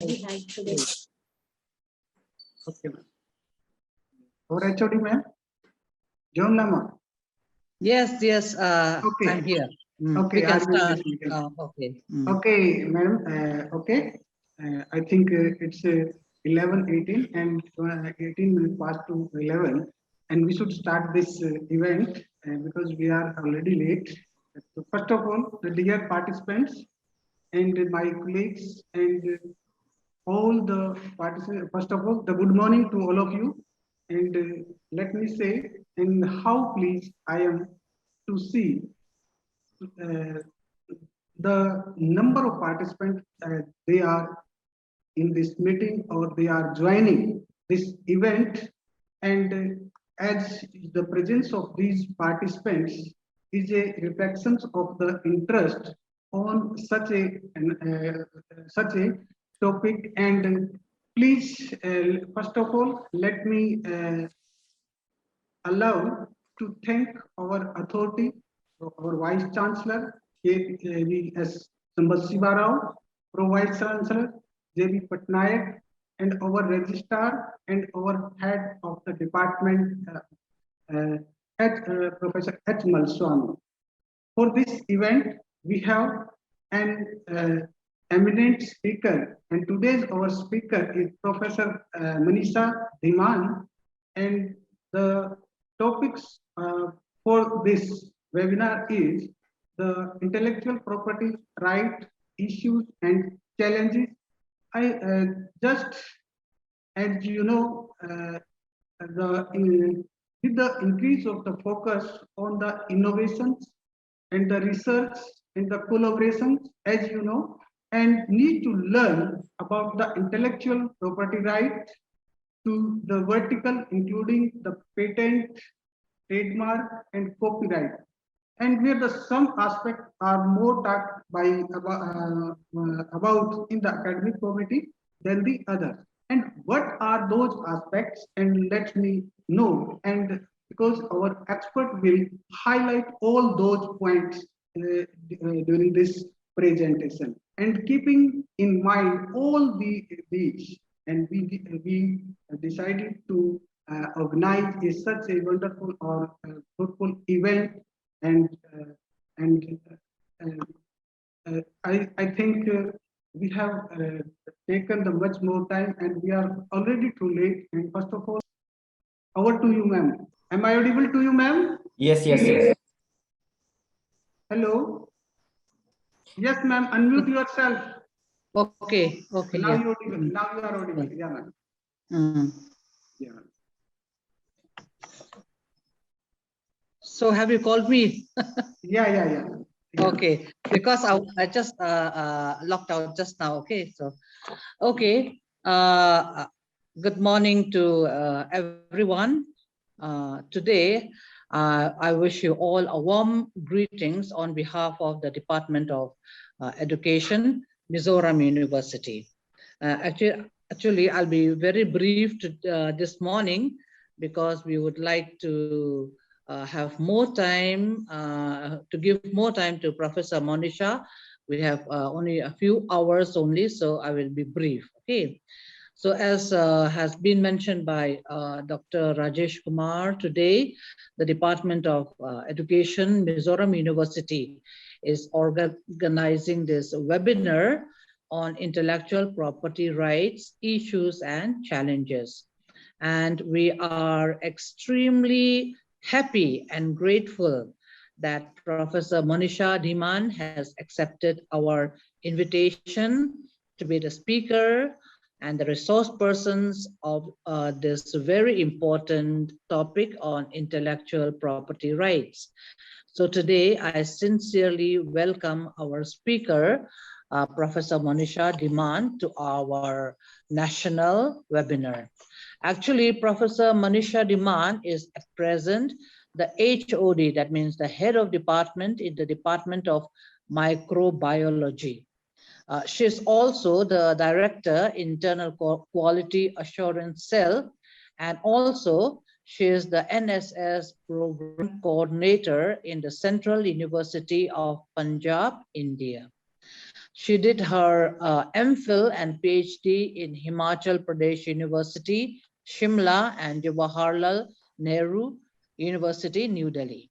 Okay, ma'am. Or HOD, ma'am? John Nama. Yes, yes, Okay. I'm here. Okay, We can start. listening? Okay. Okay, madam. Okay. I think it's 11:18 and 18 minutes past to 11, and we should start this event because we are already late. So first of all, the dear participants and my colleagues and all the participants. First of all, the good morning to all of you, and let me say, and how pleased I am to see uh, the number of participants they are in this meeting or they are joining this event, and as the presence of these participants is a reflection of the interest on such a topic. And please, first of all, let me allow to thank our authority, our Vice Chancellor, K.V.S. Sambasiva Rao, Pro Vice Chancellor, J.B. Patnaik, and our Registrar and our Head of the Department, Professor H. Malswamy. For this event, we have an eminent speaker, and today's our speaker is Professor Monisha Dhiman, and the topics for this webinar is the intellectual property right issues and challenges. I just, as you know, with the increase of the focus on the innovations and the research and the collaborations, as you know, and need to learn about the intellectual property right to the vertical, including the patent, trademark, and copyright, and where the some aspects are more talked about in the academic committee than the others. And what are those aspects? And let me know. And because our expert will highlight all those points during this presentation, and keeping in mind all these, and we decided to organize such a wonderful or fruitful event. And I think we have taken the much more time, and we are already too late. And first of all, over to you, ma'am. Am I audible to you, ma'am? Yes, yes, yes. Hello. Yes, ma'am. Unmute yourself. Okay, okay. Now Yeah. you audible. Now you are audible. Yeah, ma'am. Yeah. Ma'am. So have you called me? Yeah. Okay, because I just locked out just now. Okay, so okay. Good morning to everyone. Today, I wish you all a warm greetings on behalf of the Department of Education, Mizoram University. Actually, I'll be very brief this morning because we would like to have more time to give more time to Professor Monisha. We have only a few hours only, so I will be brief. Okay. So as has been mentioned by Dr. Rajesh Kumar, today the Department of Education, Mizoram University, is organizing this webinar on intellectual property rights, issues, and challenges. And we are extremely happy and grateful that Professor Monisha Dhiman has accepted our invitation to be the speaker and the resource persons of this very important topic on intellectual property rights. So today I sincerely welcome our speaker, Professor Monisha Dhiman, to our national webinar. Actually, Professor Monisha Dhiman is at present the HOD, that means the head of department in the Department of Microbiology. She is also the director, Internal Quality Assurance Cell, and also she is the NSS program coordinator in the Central University of Punjab, India. She did her MPhil and PhD in Himachal Pradesh University, Shimla, and Jawaharlal Nehru University, New Delhi.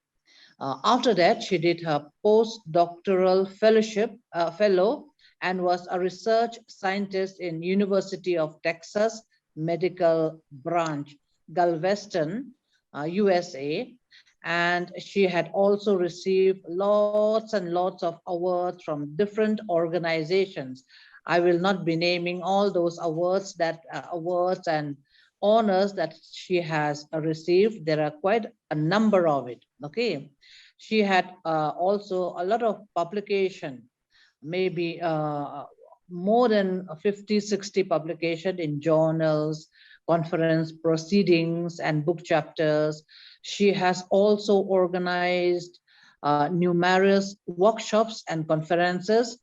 After that, she did her postdoctoral fellow and was a research scientist in University of Texas Medical Branch, Galveston, USA. And she had also received lots and lots of awards from different organizations. I will not be naming all those awards and honors that she has received. There are quite a number of it. Okay, she had also a lot of publication, maybe more than 50-60 publication in journals, conference proceedings, and book chapters. She has also organized numerous workshops and conferences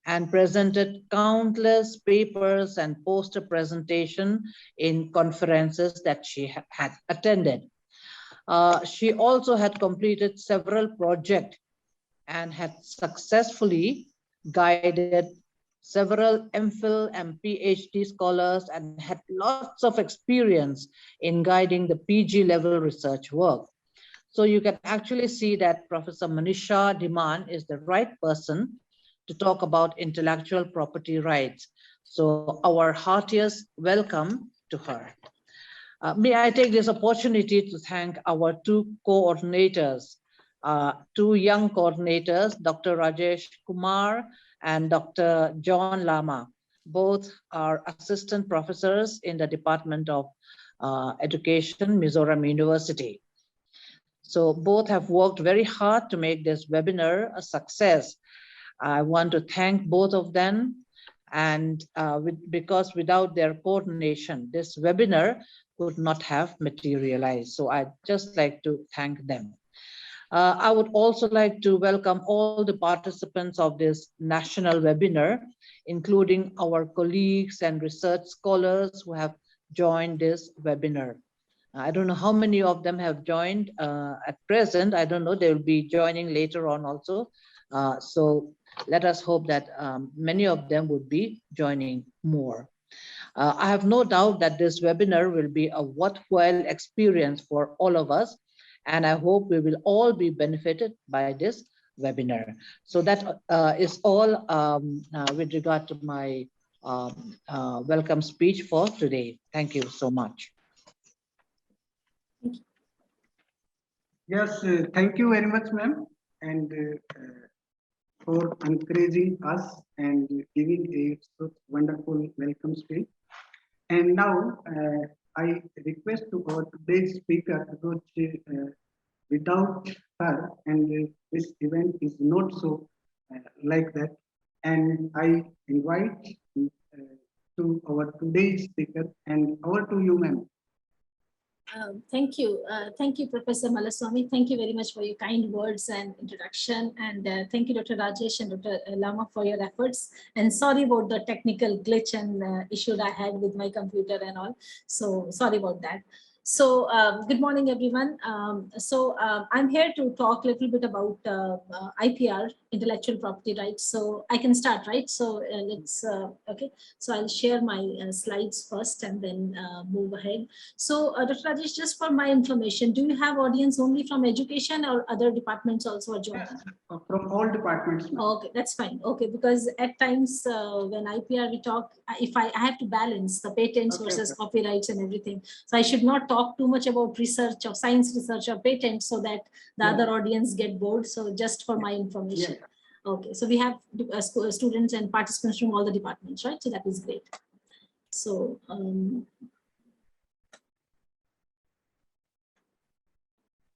and presented countless papers and poster presentation in conferences that she had attended. She also had completed several projects and had successfully guided several MPhil and PhD scholars and had lots of experience in guiding the PG level research work. So you can actually see that Professor Monisha Dhiman is the right person to talk about intellectual property rights. So our heartiest welcome to her. May I take this opportunity to thank our two coordinators, two young coordinators, Dr. Rajesh Kumar and Dr. John Lama. Both are assistant professors in the Department of Education, Mizoram University. So both have worked very hard to make this webinar a success. I want to thank both of them, and because without their coordination, this webinar could not have materialized. So I'd just like to thank them. I would also like to welcome all the participants of this national webinar, including our colleagues and research scholars who have joined this webinar. I don't know how many of them have joined at present. I don't know, they will be joining later on also. So let us hope that many of them would be joining more. I have no doubt that this webinar will be a worthwhile experience for all of us, and I hope we will all be benefited by this webinar. So that is all with regard to my welcome speech for today. Thank you so much. Yes, thank you very much, ma'am, and for encouraging us and giving a so wonderful welcome speech. And now I request to our today's speaker, because without her, and this event is not so like that. And I invite to our today's speaker, and over to you, ma'am. Thank you, Professor Malaswamy. Thank you very much for your kind words and introduction. And thank you, Dr. Rajesh and Dr. Lama, for your efforts. And sorry about the technical glitch and issue I had with my computer and all. So sorry about that. So good morning, everyone. I'm here to talk a little bit about IPR, intellectual property rights. So I can start, right? So let's, okay. So I'll share my slides first and then move ahead. So Dr. Rajesh, just for my information, do you have audience only from education or other departments also are joining? Yes, from all departments. Okay, that's fine. Okay, because at times when IPR we talk, if I have to balance the patents versus copyrights and everything. So I should not talk too much about research or science research or patents so that the other audience get bored. So just for my information. Okay, so we have students and participants from all the departments, right? So that is great. So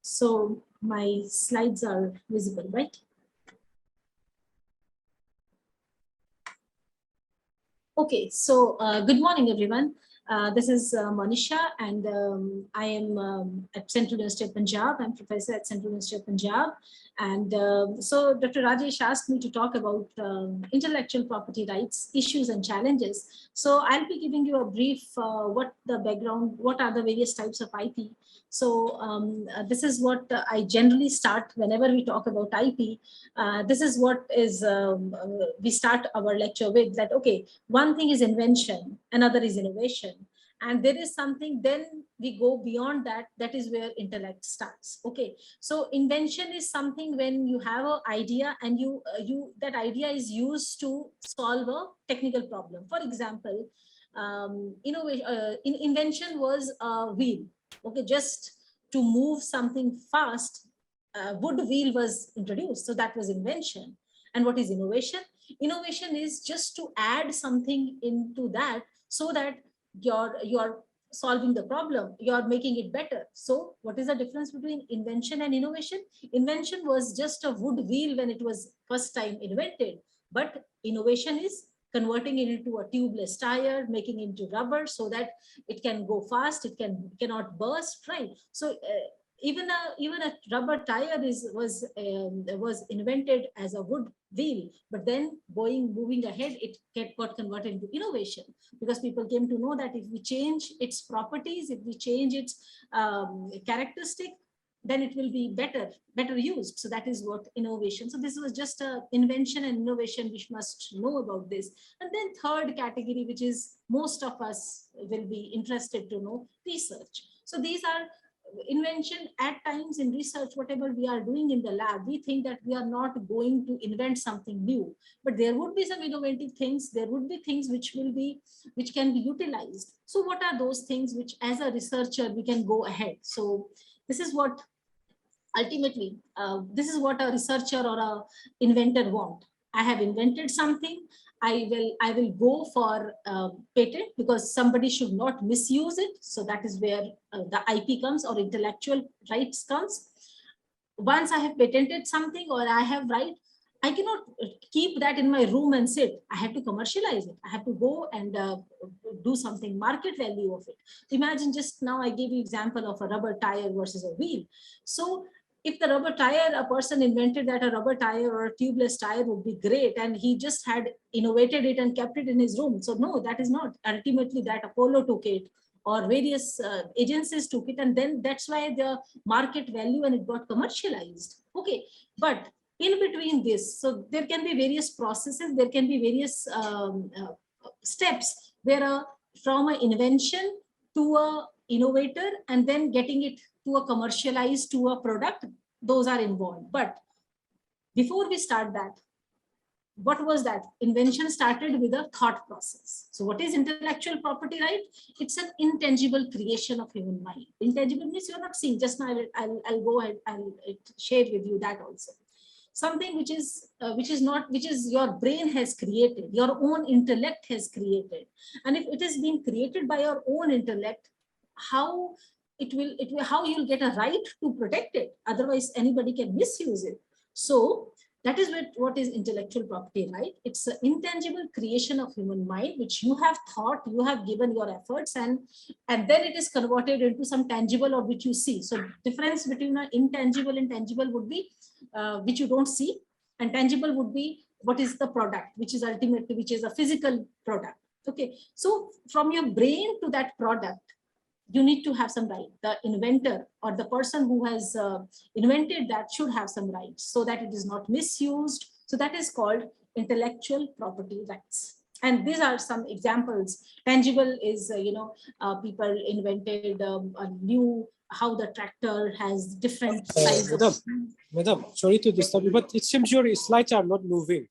so my slides are visible, right? Okay, so good morning, everyone. This is Monisha, and I am at Central University of Punjab. I'm professor at Central University of Punjab. And so Dr. Rajesh asked me to talk about intellectual property rights, issues and challenges. So I'll be giving you a brief, what the background, what are the various types of IP. So this is what I generally start whenever we talk about IP. This is what is we start our lecture with, that, okay, one thing is invention, another is innovation. And there is something, then we go beyond that, that is where intellect starts. Okay, so invention is something when you have an idea and that idea is used to solve a technical problem. For example, invention was a wheel. Okay, just to move something fast, wood wheel was introduced, so that was invention. And what is innovation? Innovation is just to add something into that, so that you're solving the problem, you're making it better. So what is the difference between invention and innovation? Invention was just a wood wheel when it was first time invented, but innovation is converting it into a tubeless tire, making it into rubber so that it can go fast, it cannot burst, right? So even a rubber tire was invented as a wood wheel, but then moving ahead, it got converted into innovation, because people came to know that if we change its properties, if we change its characteristic, then it will be better used. So that is what innovation. So this was just a invention and innovation, which must know about this. And then third category, which is most of us will be interested to know, research. So these are invention. At times in research, whatever we are doing in the lab, we think that we are not going to invent something new, but there would be some innovative things. There would be things which can be utilized. So what are those things which as a researcher we can go ahead? So this is what ultimately, this is what a researcher or a inventor want. I have invented something. I will go for patent, because somebody should not misuse it. So that is where the IP comes, or intellectual rights comes. Once I have patented something, or I have right, I cannot keep that in my room and sit. I have to commercialize it. I have to go and do something, market value of it. Imagine, just now I gave you example of a rubber tire versus a wheel. So if the rubber tire, a person invented that a rubber tire or a tubeless tire would be great, and he just had innovated it and kept it in his room. So no, that is not. Ultimately, that Apollo took it, or various agencies took it, and then that's why the market value, and it got commercialized. Okay, but in between this, so there can be various processes, there can be various steps where from an invention to a innovator, and then getting it to a commercialized to a product, those are involved. But before we start that, what was that? Invention started with a thought process. So what is intellectual property right? It's an intangible creation of human mind. Intangible means you're not seeing. Just now I'll go ahead, I'll share with you that also. Something which is your brain has created, your own intellect has created. And if it is being created by your own intellect, how how you'll get a right to protect it? Otherwise anybody can misuse it. So that is what is intellectual property right? It's an intangible creation of human mind, which you have thought, you have given your efforts, and then it is converted into some tangible, or which you see. So difference between an intangible and tangible would be which you don't see, and tangible would be what is the product, which is ultimately, which is a physical product. Okay, so from your brain to that product, you need to have some right. The inventor or the person who has invented that should have some rights, so that it is not misused. So that is called intellectual property rights. And these are some examples. Tangible is, people invented a new, how the tractor has different sizes. Madam, sorry to disturb you, but it seems your slides are not moving.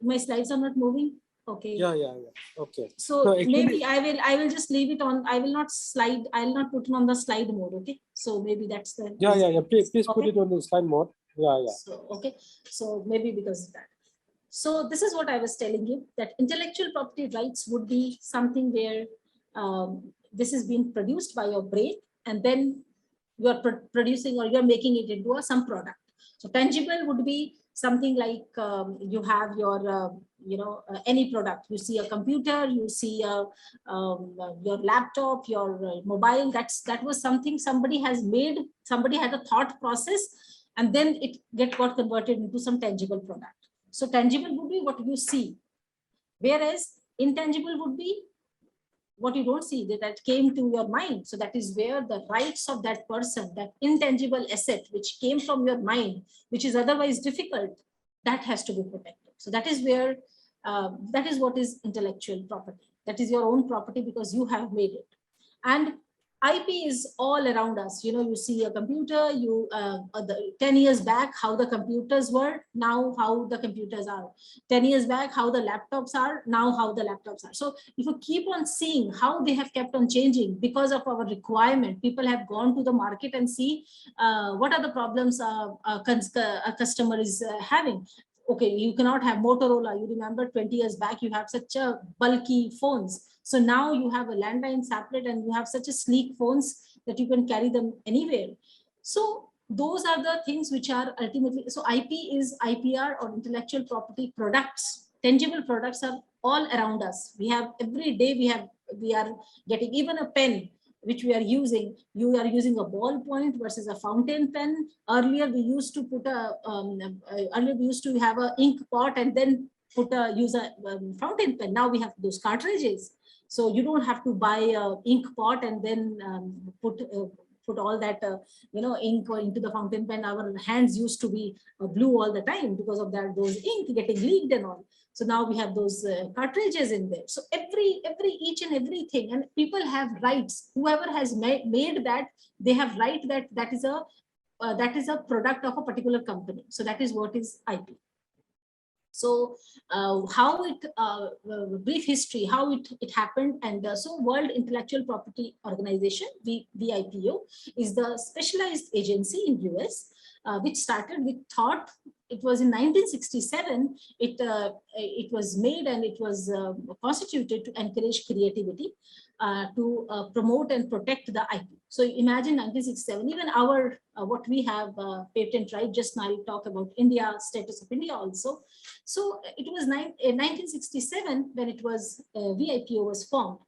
My slides are not moving. Okay. Yeah. Okay. So no, actually, maybe I will just leave it on. I will not put it on the slide mode. Okay. So maybe that's the. Yeah. Please okay. Put it on the slide mode. Yeah. So, okay. So maybe because of that. So this is what I was telling you, that intellectual property rights would be something where this is being produced by your brain, and then you are producing, or you are making it into some product. So tangible would be something like you have your any product. You see a computer, you see your laptop, your mobile. That was something somebody has made, somebody had a thought process, and then it got converted into some tangible product. So tangible would be what you see, whereas intangible would be what you don't see, that came to your mind. So that is where the rights of that person, that intangible asset which came from your mind, which is otherwise difficult, that has to be protected. So that is where that is what is intellectual property. That is your own property because you have made it. And IP is all around us. You see a computer, 10 years back, how the computers were, now how the computers are. 10 years back, how the laptops are, now how the laptops are. So if you keep on seeing how they have kept on changing because of our requirement, people have gone to the market and see what are the problems a customer is having. Okay, you cannot have Motorola. You remember 20 years back, you have such a bulky phones. So now you have a landline saplet and you have such a sleek phones that you can carry them anywhere. So those are the things which are ultimately, so IP is IPR or intellectual property products. Tangible products are all around us. We have every day, we are getting even a pen which we are using. You are using a ballpoint versus a fountain pen. Earlier we used to put earlier we used to have an ink pot and then use a fountain pen. Now we have those cartridges. So you don't have to buy a ink pot and then put all that ink into the fountain pen. Our hands used to be blue all the time because of that, those ink getting leaked and all. So now we have those cartridges in there. So each and everything, and people have rights. Whoever has made that, they have right that is a product of a particular company. So that is what is IP. So how it brief history, how it happened. And so World Intellectual Property Organization, WIPO, is the specialized agency in US which started with thought. It was in 1967 it was made, and it was constituted to encourage creativity, to promote and protect the IP. So imagine 1967, even our what we have patent right. Just now I'll talk about India, status of India also. So it was 1967 when it was WIPO was formed,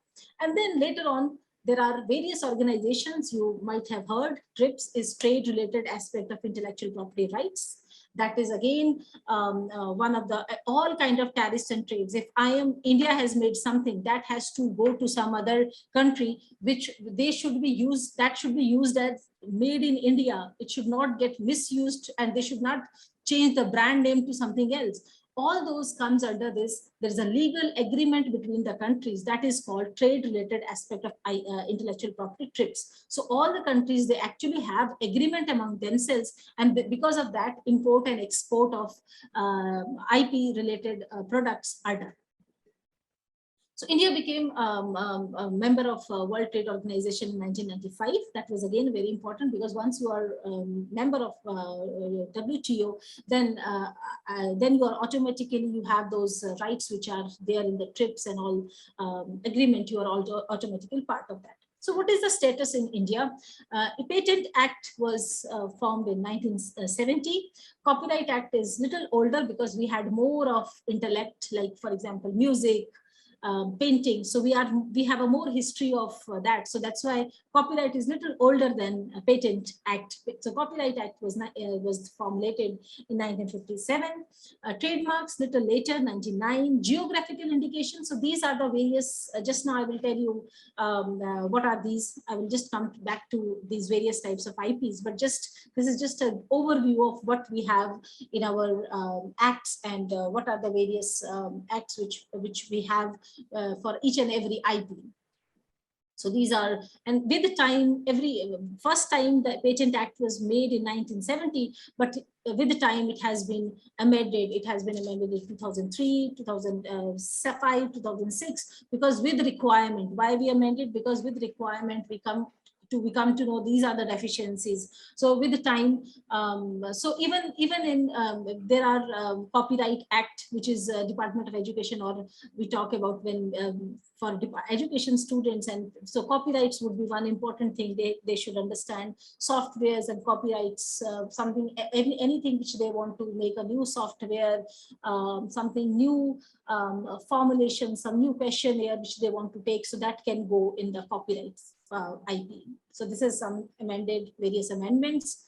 and then later on there are various organizations you might have heard. TRIPS is trade related aspect of intellectual property rights. That is again one of the all kind of tariffs and trades. If India has made something, that has to go to some other country, which they should be used. That should be used as made in India. It should not get misused, and they should not change the brand name to something else. All those comes under this. There is a legal agreement between the countries that is called trade related aspect of intellectual property, TRIPS. So all the countries, they actually have agreement among themselves, and because of that, import and export of IP related products are done. So India became a member of World Trade Organization in 1995. That was again very important, because once you are member of WTO, then you are automatically, you have those rights which are there in the TRIPS and all agreement. You are also automatically part of that. So what is the status in India? A Patent Act was formed in 1970. Copyright Act is little older because we had more of intellect, like for example, music, painting. So we have a more history of that. So that's why copyright is little older than a Patent Act. So Copyright Act was formulated in 1957. Trademarks little later, 99. Geographical indications. So these are the various. Just now I will tell you what are these. I will just come back to these various types of IPs. But this is just an overview of what we have in our acts, and what are the various acts which we have for each and every IP. So these are, and with the time, first time the Patent Act was made in 1970, but with the time it has been amended. It has been amended in 2003, 2005, 2006, because with requirement. Why we amended? Because with requirement we come we come to know these are the deficiencies. So with the time, so even in there are Copyright Act, which is Department of Education, or we talk about when for education students, and so copyrights would be one important thing they should understand. Softwares and copyrights, something anything which they want to make a new software, something new, formulation, some new questionnaire which they want to take, so that can go in the copyrights IP. So this is some various amendments.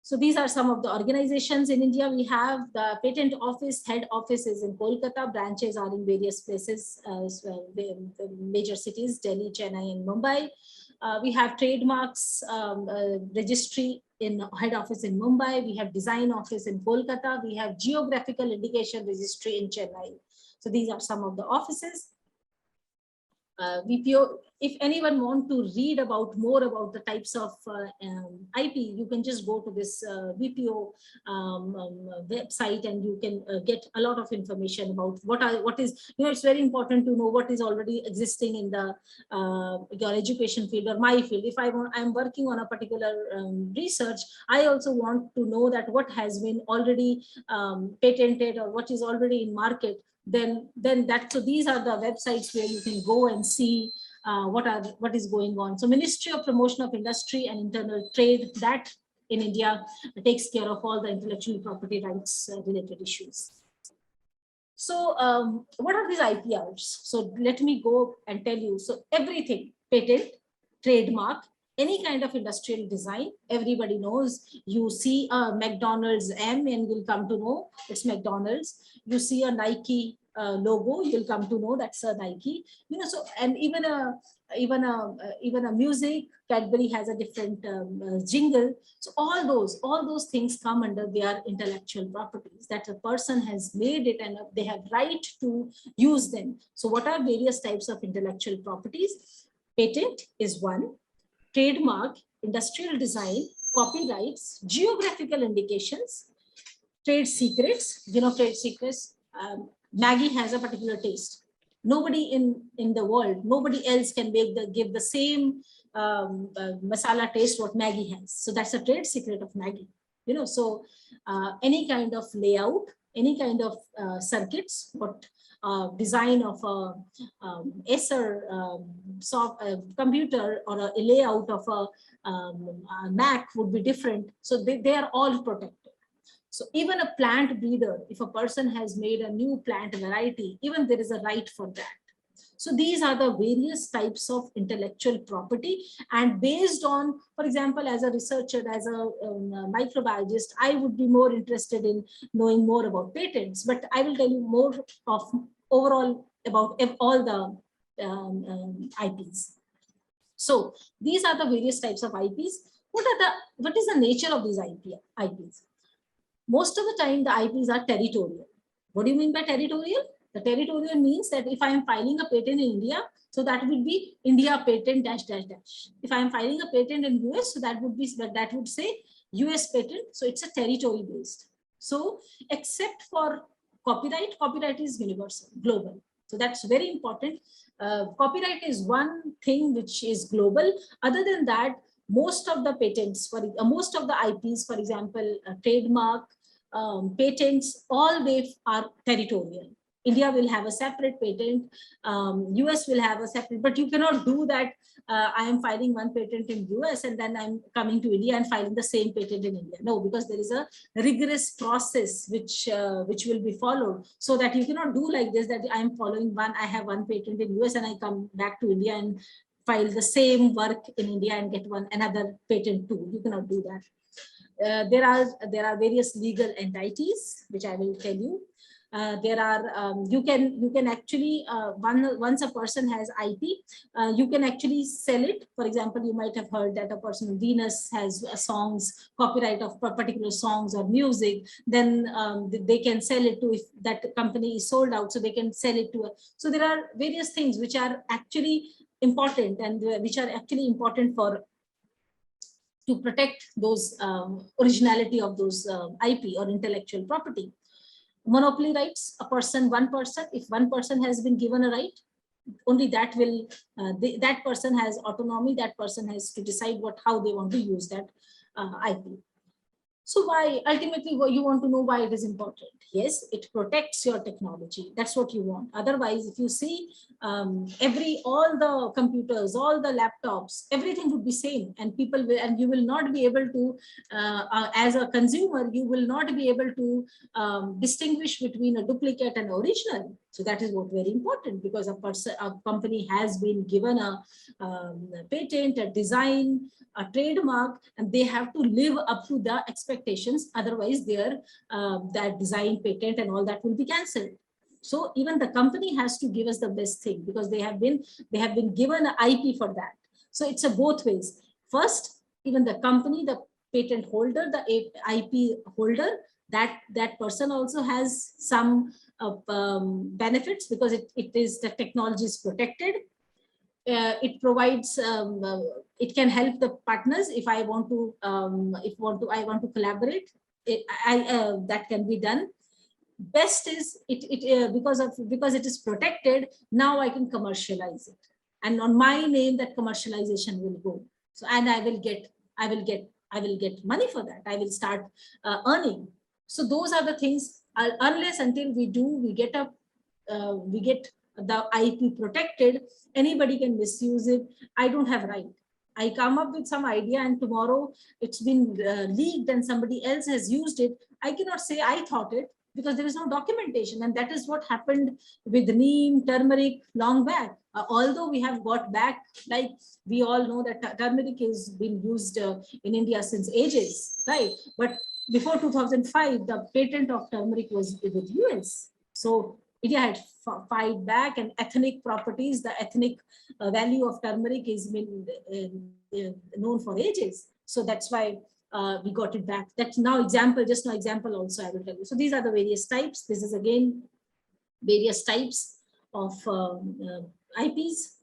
So these are some of the organizations in India. We have the Patent Office, head office is in Kolkata, branches are in various places, the major cities, Delhi, Chennai, and Mumbai. We have Trademarks registry in head office in Mumbai. We have design office in Kolkata. We have geographical indication registry in Chennai. So these are some of the offices. VPO, if anyone want to read about more about the types of IP, you can just go to this VPO website, and you can get a lot of information about what is, it's very important to know what is already existing in the your education field or my field. If I'm working on a particular research, I also want to know that what has been already patented or what is already in market. Then that, so these are the websites where you can go and see what is going on. So Ministry of Promotion of Industry and Internal Trade, that in India takes care of all the intellectual property rights related issues. So what are these IPRs? So let me go and tell you. So everything, patent, trademark, any kind of industrial design, everybody knows. You see a McDonald's M and you'll come to know it's McDonald's. You see a Nike logo, you'll come to know that's a Nike. So, and even a music, Cadbury has a different jingle. So all those things come under their intellectual properties, that a person has made it and they have right to use them. So what are various types of intellectual properties? Patent is one. Trademark, industrial design, copyrights, geographical indications, trade secrets. Trade secrets. Maggie has a particular taste. Nobody in the world, nobody else can give the same masala taste what Maggie has. So that's a trade secret of Maggie. So any kind of layout, any kind of circuits, what design of a Acer computer or a layout of a Mac would be different. So they are all protected. So even a plant breeder, if a person has made a new plant variety, even there is a right for that. So these are the various types of intellectual property. And based on, for example, as a researcher, as a microbiologist, I would be more interested in knowing more about patents, but I will tell you more of overall about all the IPs. So these are the various types of IPs. What is the nature of these IPs? Most of the time, the IPs are territorial. What do you mean by territorial? The territorial means that if I am filing a patent in India, so that would be India patent .. If I am filing a patent in US, so that would say US patent. So it's a territory based. So except for copyright is universal, global. So that's very important. Copyright is one thing which is global. Other than that, most of the patents, most of the IPs, for example, trademark, patents, all they are territorial. India will have a separate patent, US will have a separate, but you cannot do that. I am filing one patent in US and then I'm coming to India and filing the same patent in India. No, because there is a rigorous process which will be followed, so that you cannot do like this, that I am following I have one patent in US and I come back to India and file the same work in India and get another patent too. You cannot do that. There are various legal entities which I will tell you. There are you can actually once a person has IP, you can actually sell it. For example, you might have heard that a person, Venus, has songs, copyright of particular songs or music. Then they can sell it to, if that company is sold out, so they can sell it to. So there are various things which are actually important and which are actually important to protect those originality of those IP or intellectual property. Monopoly rights, one person, if one person has been given a right, only that will, that person has autonomy, that person has to decide how they want to use that IP. So why, ultimately, you want to know why it is important. Yes, it protects your technology. That's what you want. Otherwise, if you see all the computers, all the laptops, everything would be same, and people will, and you will not be able to, as a consumer, you will not be able to distinguish between a duplicate and original. So that is what very important, because a company has been given a patent, a design, a trademark, and they have to live up to the expectations. Otherwise, their that design, patent, and all that will be cancelled. So even the company has to give us the best thing, because they have been given an IP for that. So it's a both ways. First, even the company, the patent holder, the IP holder, that person also has some benefits, because it is, the technology is protected. It provides, it can help the partners. If I want to, I want to collaborate, that can be done. Best is because it is protected. Now I can commercialize it, and on my name that commercialization will go. So, and I will get money for that. I will start earning. So those are the things. Unless until we get the IP protected, anybody can misuse it. I don't have right. I come up with some idea, and tomorrow it's been leaked and somebody else has used it. I cannot say I thought it, because there is no documentation. And that is what happened with neem, turmeric long back. Although we have got back, like we all know that turmeric is being used in India since ages, right? But before 2005, the patent of turmeric was with US. So India had fight back, and ethnic properties, the ethnic value of turmeric is been known for ages. So that's why we got it back. That's now example, just now example also I will tell you. So these are the various types. This is again various types of IPs.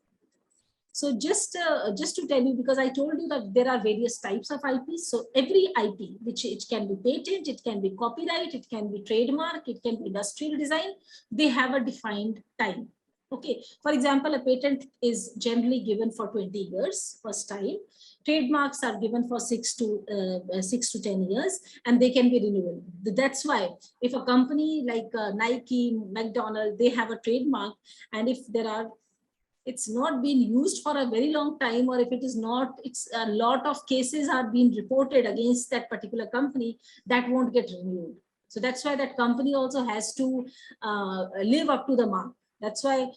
So just to tell you, because I told you that there are various types of IPs. So every IP, which it can be patent, it can be copyright, it can be trademark, it can be industrial design, they have a defined time. Okay. For example, a patent is generally given for 20 years first time. Trademarks are given for 6 to 10 years, and they can be renewable. That's why if a company like Nike, McDonald's, they have a trademark, and if it's not been used for a very long time, or if it is not, it's a lot of cases are being reported against that particular company, that won't get renewed. So that's why that company also has to live up to the mark. That's why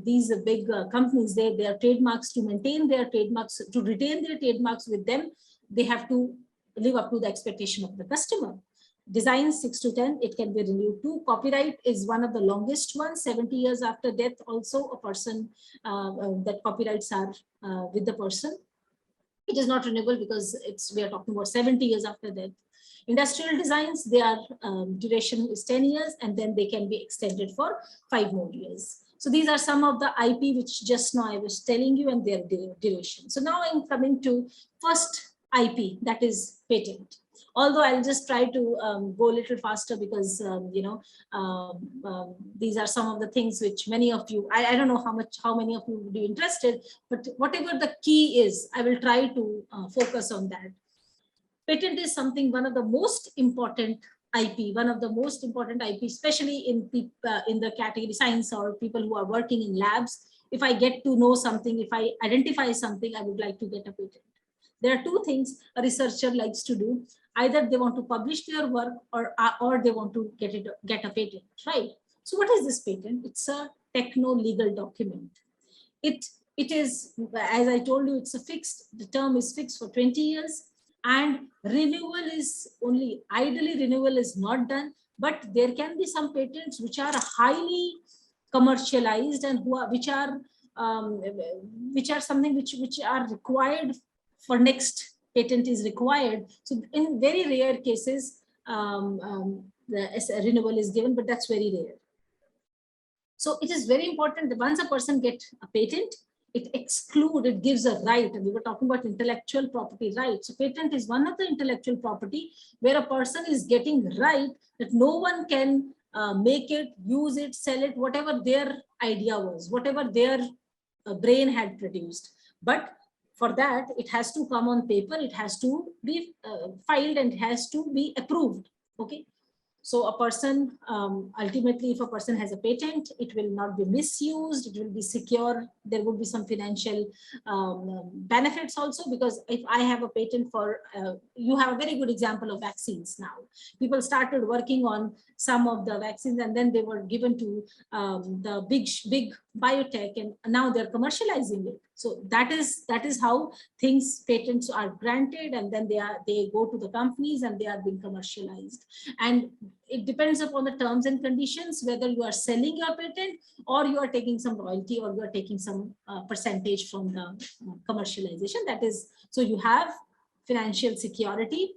these big companies, their trademarks, to maintain their trademarks, to retain their trademarks with them, they have to live up to the expectation of the customer. Design 6 to 10, it can be renewed too. Copyright is one of the longest ones, 70 years after death. Also, a person that copyrights are with the person. It is not renewable because we are talking about 70 years after death. Industrial designs, their duration is 10 years, and then they can be extended for 5 more years. So these are some of the IP which just now I was telling you, and their duration. So now I'm coming to first IP, that is patent. Although I'll just try to go a little faster, because these are some of the things which many of you, I don't know how many of you would be interested, but whatever the key is, I will try to focus on that. Patent is something, one of the most important IP, especially in the category science, or people who are working in labs. If I get to know something, if I identify something, I would like to get a patent. There are two things a researcher likes to do. Either they want to publish their work, or they want to get a patent, right? So what is this patent? It's a techno-legal document. It is, as I told you, the term is fixed for 20 years, and renewal is only, ideally renewal is not done, but there can be some patents which are highly commercialized, and which are something which are required for next patent is required. So in very rare cases, the renewal is given, but that's very rare. So it is very important that once a person gets a patent, it gives a right. And we were talking about intellectual property rights. So patent is one of the intellectual property where a person is getting right that no one can make it, use it, sell it, whatever their idea was, whatever their brain had produced. But for that, it has to come on paper, it has to be filed, and it has to be approved. Okay. So a person, ultimately, if a person has a patent, it will not be misused, it will be secure. There would be some financial benefits also, because if I have a patent for, you have a very good example of vaccines now. People started working on some of the vaccines, and then they were given to the big biotech, and now they're commercializing it. So that is how things, patents are granted, and then they go to the companies and they are being commercialized. And it depends upon the terms and conditions, whether you are selling your patent or you are taking some royalty, or you are taking some percentage from the commercialization. That is, so you have financial security.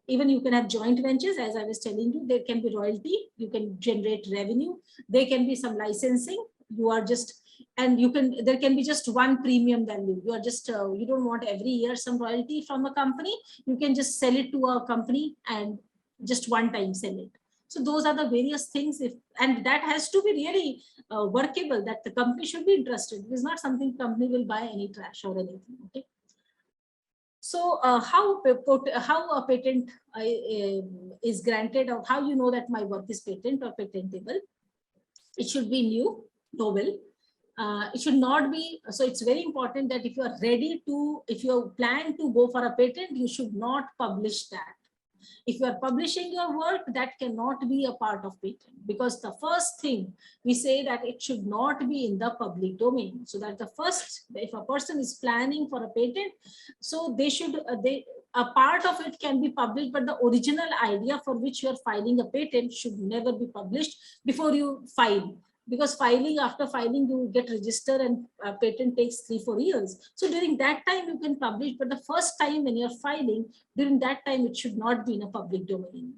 Even you can have joint ventures, as I was telling you, there can be royalty, you can generate revenue, there can be some licensing, you are just, and you can, there can be just one premium value. You are just, you don't want every year some royalty from a company, you can just sell it to a company and just one time sell it. So those are the various things, and that has to be really workable, that the company should be interested. It is not something company will buy any trash or anything. Okay. So how a patent is granted, or how you know that my work is patent or patentable? It should be new, novel. It should not be, so it's very important that if you are ready to, if you plan to go for a patent, you should not publish that. If you are publishing your work, that cannot be a part of patent, because the first thing we say that it should not be in the public domain. So that the first, if a person is planning for a patent, so they should, a part of it can be published, but the original idea for which you are filing a patent should never be published before you file. Because filing, after filing, you get registered, and patent takes 3-4 years. So during that time you can publish, but the first time when you're filing, during that time it should not be in a public domain.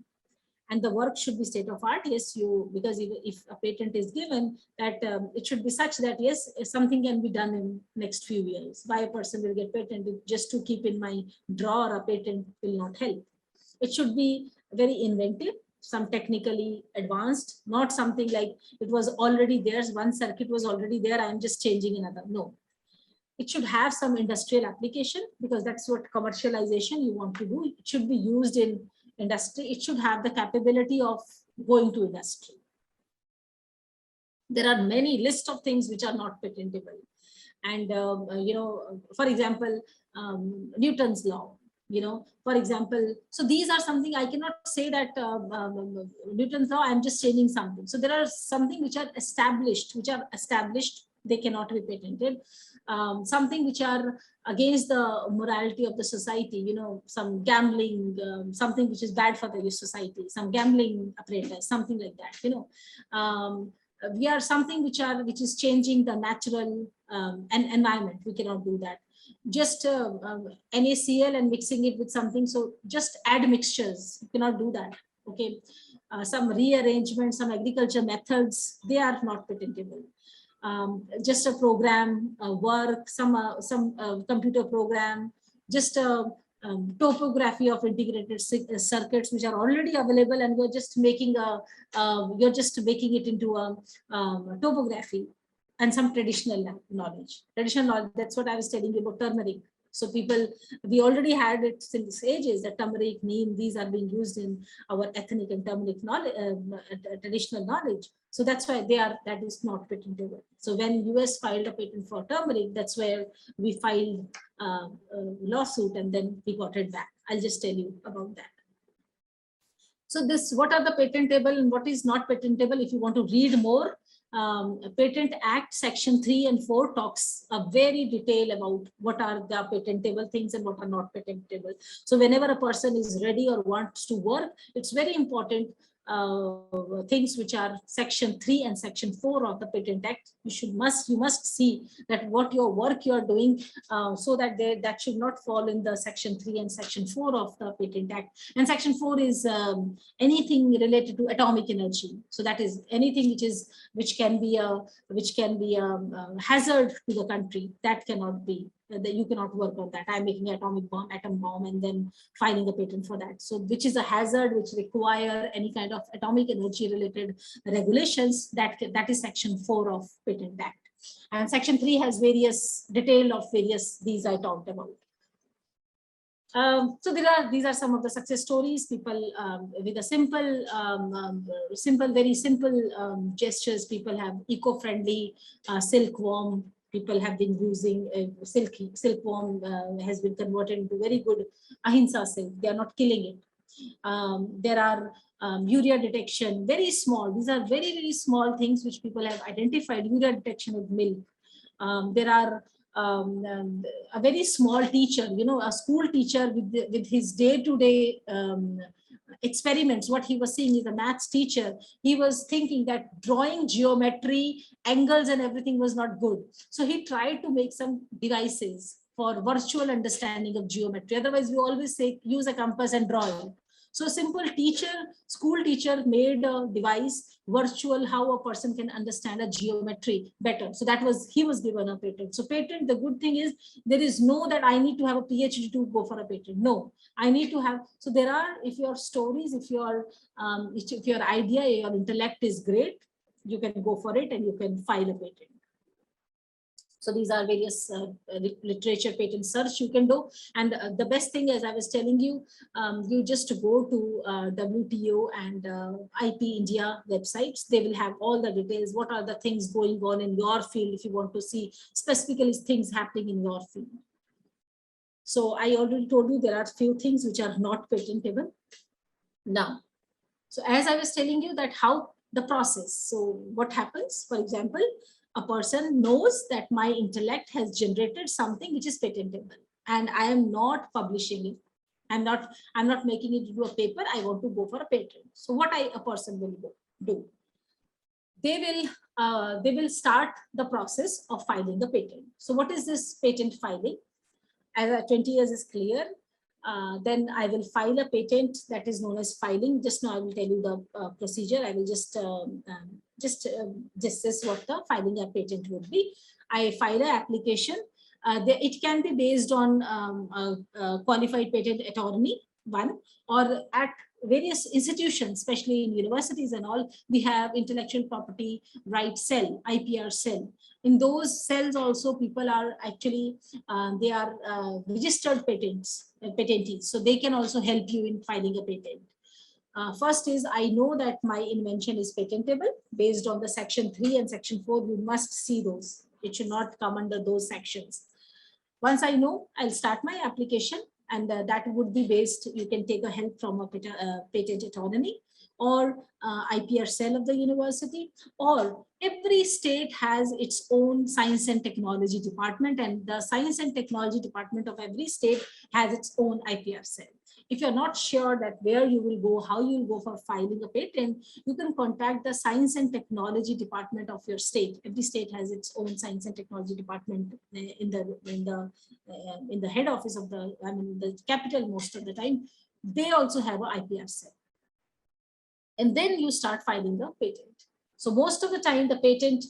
And the work should be state of art. Yes, because if a patent is given, that it should be such that yes, something can be done in next few years. Why a person will get patented just to keep in my drawer a patent will not help. It should be very inventive, some technically advanced, not something like it was already there, one circuit was already there, I'm just changing another. No, it should have some industrial application, because that's what commercialization you want to do. It should be used in industry. It should have the capability of going to industry. There are many lists of things which are not patentable. And you know, for example, Newton's law, you know, for example, so these are something I cannot say that Newton's law, I'm just changing something. So there are something which are established, they cannot be patented. Something which are against the morality of the society, you know, some gambling, something which is bad for the society, some gambling apparatus, something like that, you know. We are something which is changing the natural environment, we cannot do that. Just NaCl and mixing it with something, so just add mixtures, you cannot do that. Okay, some rearrangement, some agriculture methods, they are not patentable. Just a program work, some computer program, just a topography of integrated circuits which are already available, and you're just making it into a topography. And some traditional knowledge, that's what I was telling you about turmeric. So people, we already had it since ages, that turmeric, neem, these are being used in our ethnic and turmeric knowledge, traditional knowledge. So that's why that is not patentable. So when US filed a patent for turmeric, that's where we filed a lawsuit, and then we got it back. I'll just tell you about that. So what are the patentable and what is not patentable? If you want to read more, Patent Act section 3 and 4 talks a very detail about what are the patentable things and what are not patentable. So whenever a person is ready or wants to work, it's very important things which are section 3 and section 4 of the Patent Act. You must see that what your work you are doing, so that that should not fall in the section 3 and section 4 of the Patent Act. And section 4 is anything related to atomic energy. So that is anything which can be a hazard to the country, that cannot be that you cannot work on that. I'm making atom bomb, and then filing a patent for that. So which is a hazard which require any kind of atomic energy related regulations, that is section 4 of Patent Act. And section 3 has various detail of various these I talked about. So these are some of the success stories. People with a very simple gestures. People have eco-friendly silkworm. People have been using silkworm has been converted into very good ahimsa silk. They are not killing it. There are urea detection, very small. These are very small things which people have identified. Urea detection with milk. There are a very small teacher, a school teacher with his day-to-day experiments. What he was seeing is a maths teacher. He was thinking that drawing geometry, angles and everything was not good. So he tried to make some devices for virtual understanding of geometry. Otherwise, we always say use a compass and draw it. So simple school teacher made a device virtual, how a person can understand a geometry better. So he was given a patent. So patent, the good thing is there is no that I need to have a PhD to go for a patent. No, I need to have. So there are, if your stories, if your idea, your intellect is great, you can go for it and you can file a patent. So these are various literature patent search you can do. And the best thing, as I was telling you, you just go to WTO and IP India websites. They will have all the details. What are the things going on in your field if you want to see specifically things happening in your field. So I already told you there are few things which are not patentable. Now, so as I was telling you that how the process. So what happens, for example, a person knows that my intellect has generated something which is patentable and I am not publishing it. I'm not making it into a paper. I want to go for a patent. So what a person will do? They will start the process of filing a patent. So what is this patent filing? As 20 years is clear, then I will file a patent that is known as filing. Just now I will tell you the procedure. I will just this is what the filing a patent would be. I file an application. It can be based on qualified patent attorney, one, or at various institutions, especially in universities and all, we have intellectual property rights cell, IPR cell. In those cells also people are actually, they are registered patentees. So they can also help you in filing a patent. First is, I know that my invention is patentable based on the section 3 and section 4. You must see those. It should not come under those sections. Once I know, I'll start my application, and that would be based, you can take a help from a patent attorney or IPR cell of the university, or every state has its own science and technology department, and the science and technology department of every state has its own IPR cell. If you're not sure that where you will go, how you will go for filing a patent, you can contact the science and technology department of your state. Every state has its own science and technology department in the head office of the capital most of the time. They also have an IPR cell. And then you start filing the patent. So most of the time the patent,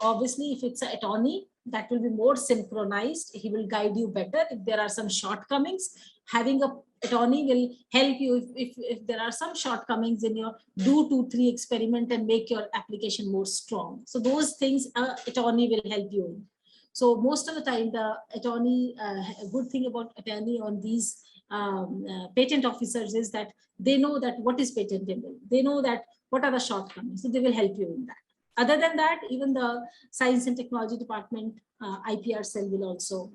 obviously if it's an attorney, that will be more synchronized. He will guide you better. If there are some shortcomings, having a attorney will help you. If there are some shortcomings in your, do 2-3 experiment and make your application more strong. So those things attorney will help you in. So most of the time the attorney, a good thing about attorney on these patent officers is that they know that what is patentable. They know that what are the shortcomings. So they will help you in that. Other than that, even the science and technology department IPR cell will also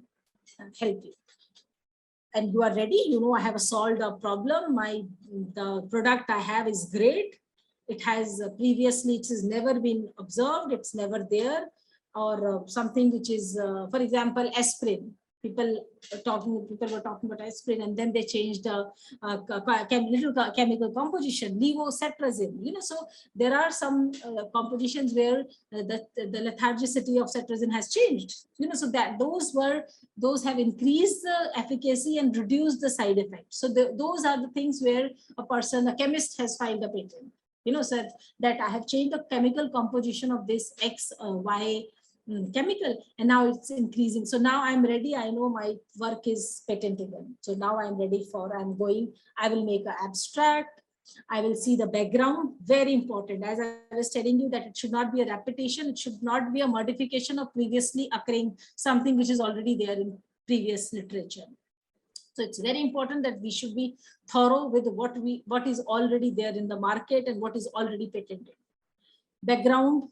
help you. And you are ready, you know, I have solved a problem. The product I have is great. It has previously, it has never been observed. It's never there. Or something which is, for example, aspirin. People were talking about aspirin, and then they changed the little chemical composition, levocetrazine. You know, so there are some compositions where the lethargicity of cetrazine has changed. You know, so that those have increased the efficacy and reduced the side effects. So those are the things where a chemist has filed a patent. You know, said that I have changed the chemical composition of this X, Y chemical, and now it's increasing. So now I'm ready. I know my work is patentable. So now I'm ready for, I will make an abstract. I will see the background, very important. As I was telling you that it should not be a repetition. It should not be a modification of previously occurring something which is already there in previous literature. So it's very important that we should be thorough with what is already there in the market and what is already patented. Background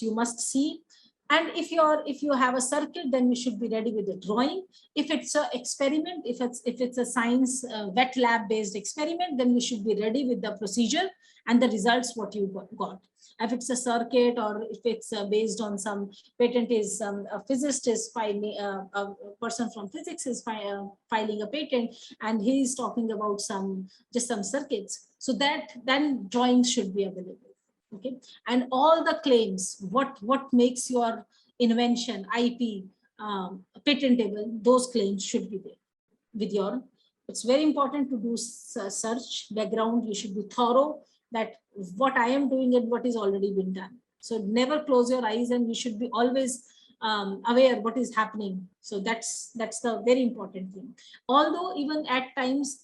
you must see. And if you have a circuit, then you should be ready with the drawing. If it's an experiment, if it's a science wet lab based experiment, then you should be ready with the procedure and the results what you got. If it's a circuit, or if it's based on some patent, is a physicist is filing, a person from physics is filing a patent, and he is talking about just some circuits. So that then drawings should be available. Okay, and all the claims, what makes your invention, IP, patentable, those claims should be there with your. It's very important to do search background. You should be thorough that what I am doing and what is already been done. So never close your eyes, and you should be always aware what is happening. So that's the very important thing. Although even at times,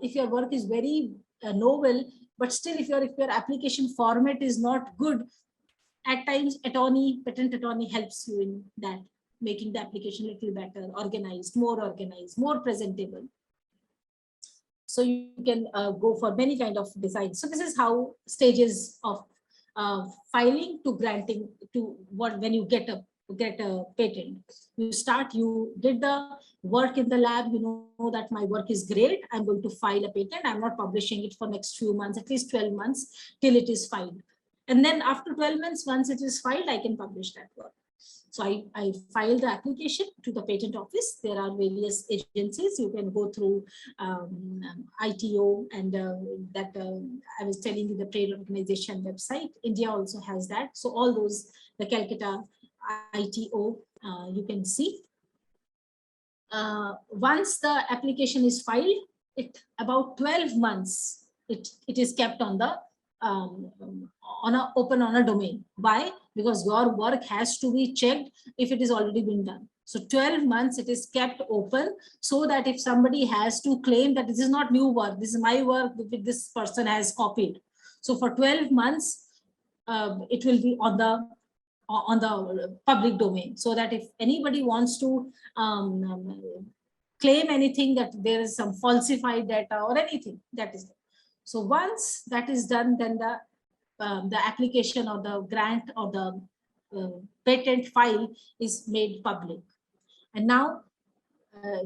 if your work is very novel, but still if your application format is not good, at times patent attorney helps you in that, making the application a little better, organized, more presentable. So you can go for many kind of designs. So this is how stages of filing to granting to when you get a patent. You start, you did the work in the lab, you know that my work is great, I'm going to file a patent. I'm not publishing it for next few months, at least 12 months till it is filed. And then after 12 months, once it is filed, I can publish that work. So I filed the application to the patent office. There are various agencies. You can go through ITO and I was telling you, the trade organization website. India also has that. So all those, the Calcutta ITO, you can see. Once the application is filed, about 12 months, it is kept on the open on a domain. Why? Because your work has to be checked if it is already been done. So 12 months it is kept open, so that if somebody has to claim that this is not new work, this is my work which this person has copied. So for 12 months, it will be on the public domain, so that if anybody wants to claim anything, that there is some falsified data or anything, that is there. So once that is done, then the application or the grant or the patent file is made public. And now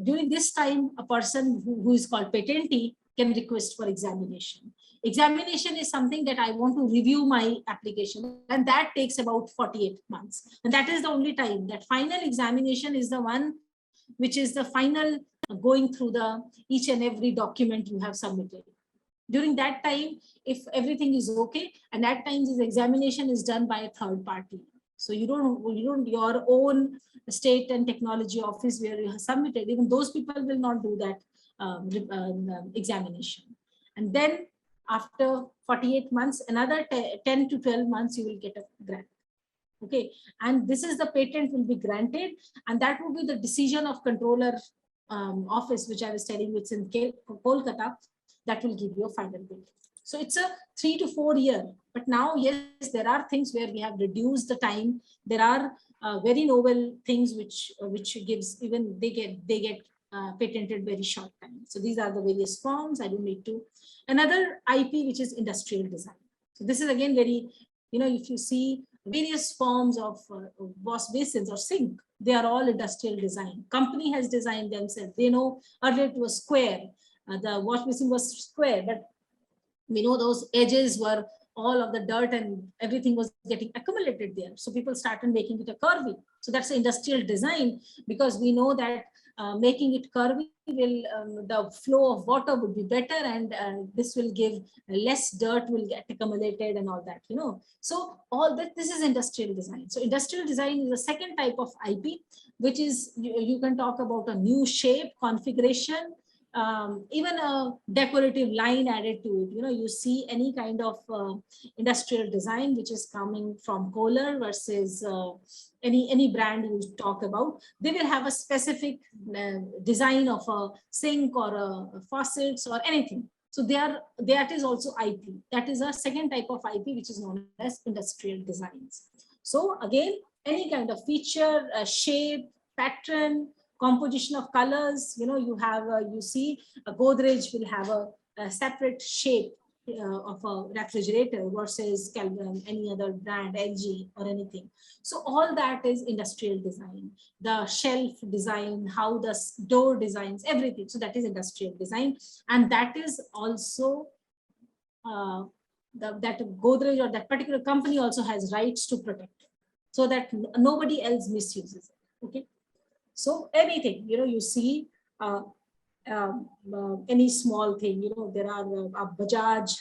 during this time, a person who is called patentee can request for examination. Examination is something that I want to review my application, and that takes about 48 months. And that is the only time. That final examination is the one which is the final going through each and every document you have submitted. During that time, if everything is okay, and at times this examination is done by a third party. So you don't your own state and technology office where you have submitted, even those people will not do that examination. And then after 48 months, another 10 to 12 months, you will get a grant. Okay, and this is the patent will be granted, and that will be the decision of controller office, which I was telling you, it's in Kolkata, that will give you a final bill. So it's a 3 to 4 year. But now, yes, there are things where we have reduced the time. There are very novel things which gives, even they get patented very short time. So these are the various forms. I don't need to. Another IP, which is industrial design. So this is again very, if you see various forms of wash basins or sink, they are all industrial design. Company has designed themselves. They know earlier it was square. The wash basin was square, but we know those edges were all of the dirt and everything was getting accumulated there. So people started making it a curvy. So that's industrial design, because we know that making it curvy will the flow of water would be better, and this will give less dirt will get accumulated and all that, So all that, this is industrial design. So industrial design is a second type of IP, which is you can talk about a new shape, configuration, even a decorative line added to it. You see any kind of industrial design which is coming from Kohler versus any brand you talk about, they will have a specific design of a sink or a faucets or anything. So that is also IP. That is a second type of IP, which is known as industrial designs. So again, any kind of feature, shape, pattern, composition of colors, you have you see a Godrej will have a separate shape of a refrigerator versus any other brand, LG or anything. So all that is industrial design. The shelf design, how the door designs, everything. So that is industrial design, and that is also that Godrej or that particular company also has rights to protect, so that nobody else misuses it. Okay. So anything, you see any small thing, there are a Bajaj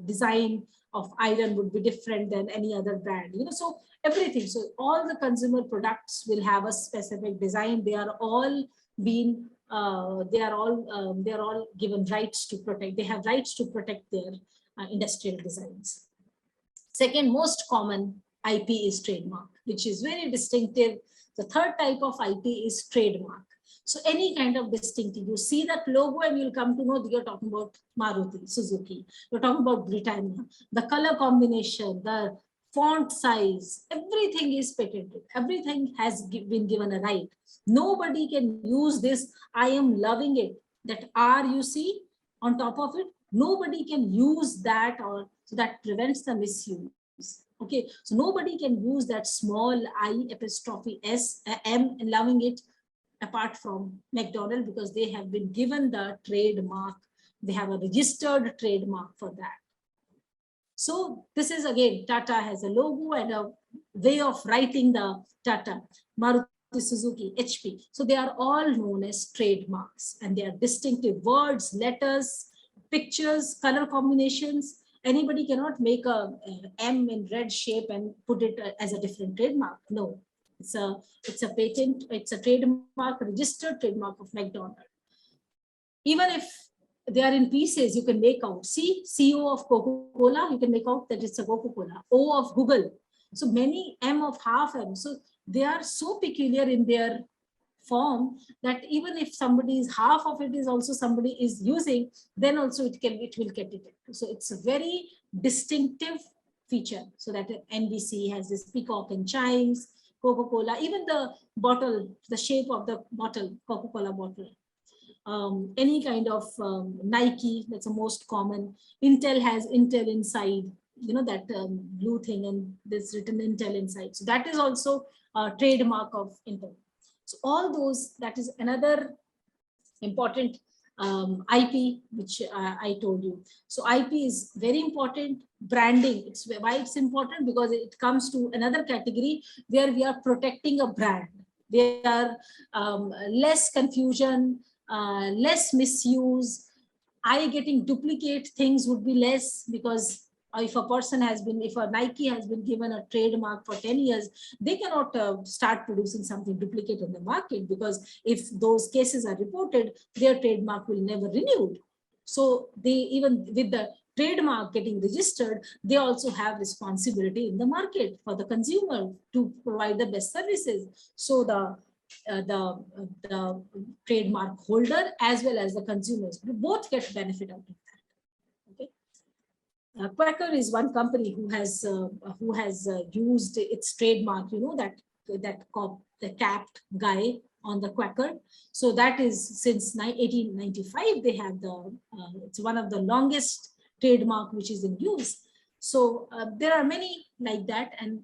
design of iron would be different than any other brand, so everything. So all the consumer products will have a specific design. They are all being, they are all given rights to protect. They have rights to protect their industrial designs. Second most common IP is trademark, which is very distinctive. The third type of IP is trademark. So any kind of distinctive, you see that logo and you'll come to know that you're talking about Maruti, Suzuki, you're talking about Britannia, the color combination, the font size, everything is patented. Everything has been given a right. Nobody can use this, I am loving it, that R you see on top of it, nobody can use that, or so that prevents the misuse. Okay, so nobody can use that small I apostrophe S, M, and loving it apart from McDonald's, because they have been given the trademark. They have a registered trademark for that. So this is again, Tata has a logo and a way of writing the Tata, Maruti Suzuki, HP. So they are all known as trademarks, and they are distinctive words, letters, pictures, color combinations. Anybody cannot make a M in red shape and put it as a different trademark. No, it's a patent, it's a trademark, registered trademark of McDonald's. Even if they are in pieces, you can make out. See, CEO of Coca-Cola, you can make out that it's a Coca-Cola. O of Google. So many M of half M. So they are so peculiar in their form that even if somebody is half of it is also somebody is using, then also it will get detected. So it's a very distinctive feature. So that NBC has this peacock and chimes, Coca-Cola, even the bottle, the shape of the bottle, Coca-Cola bottle. Any kind of Nike, that's the most common. Intel has Intel inside, that blue thing, and there's written Intel inside. So that is also a trademark of Intel. So all those, that is another important IP, which I told you. So IP is very important. Branding, it's why it's important, because it comes to another category where we are protecting a brand. There are less confusion, less misuse. Getting duplicate things would be less, because if a person has been, if a Nike has been given a trademark for 10 years, they cannot start producing something duplicate in the market, because if those cases are reported, their trademark will never renewed. So they, even with the trademark getting registered, they also have responsibility in the market for the consumer to provide the best services. So the trademark holder as well as the consumers both get benefit out of that. Okay. Quaker is one company who has used its trademark, the capped guy on the Quaker. So that is since 1895 they have it's one of the longest trademark which is in use. So there are many like that, and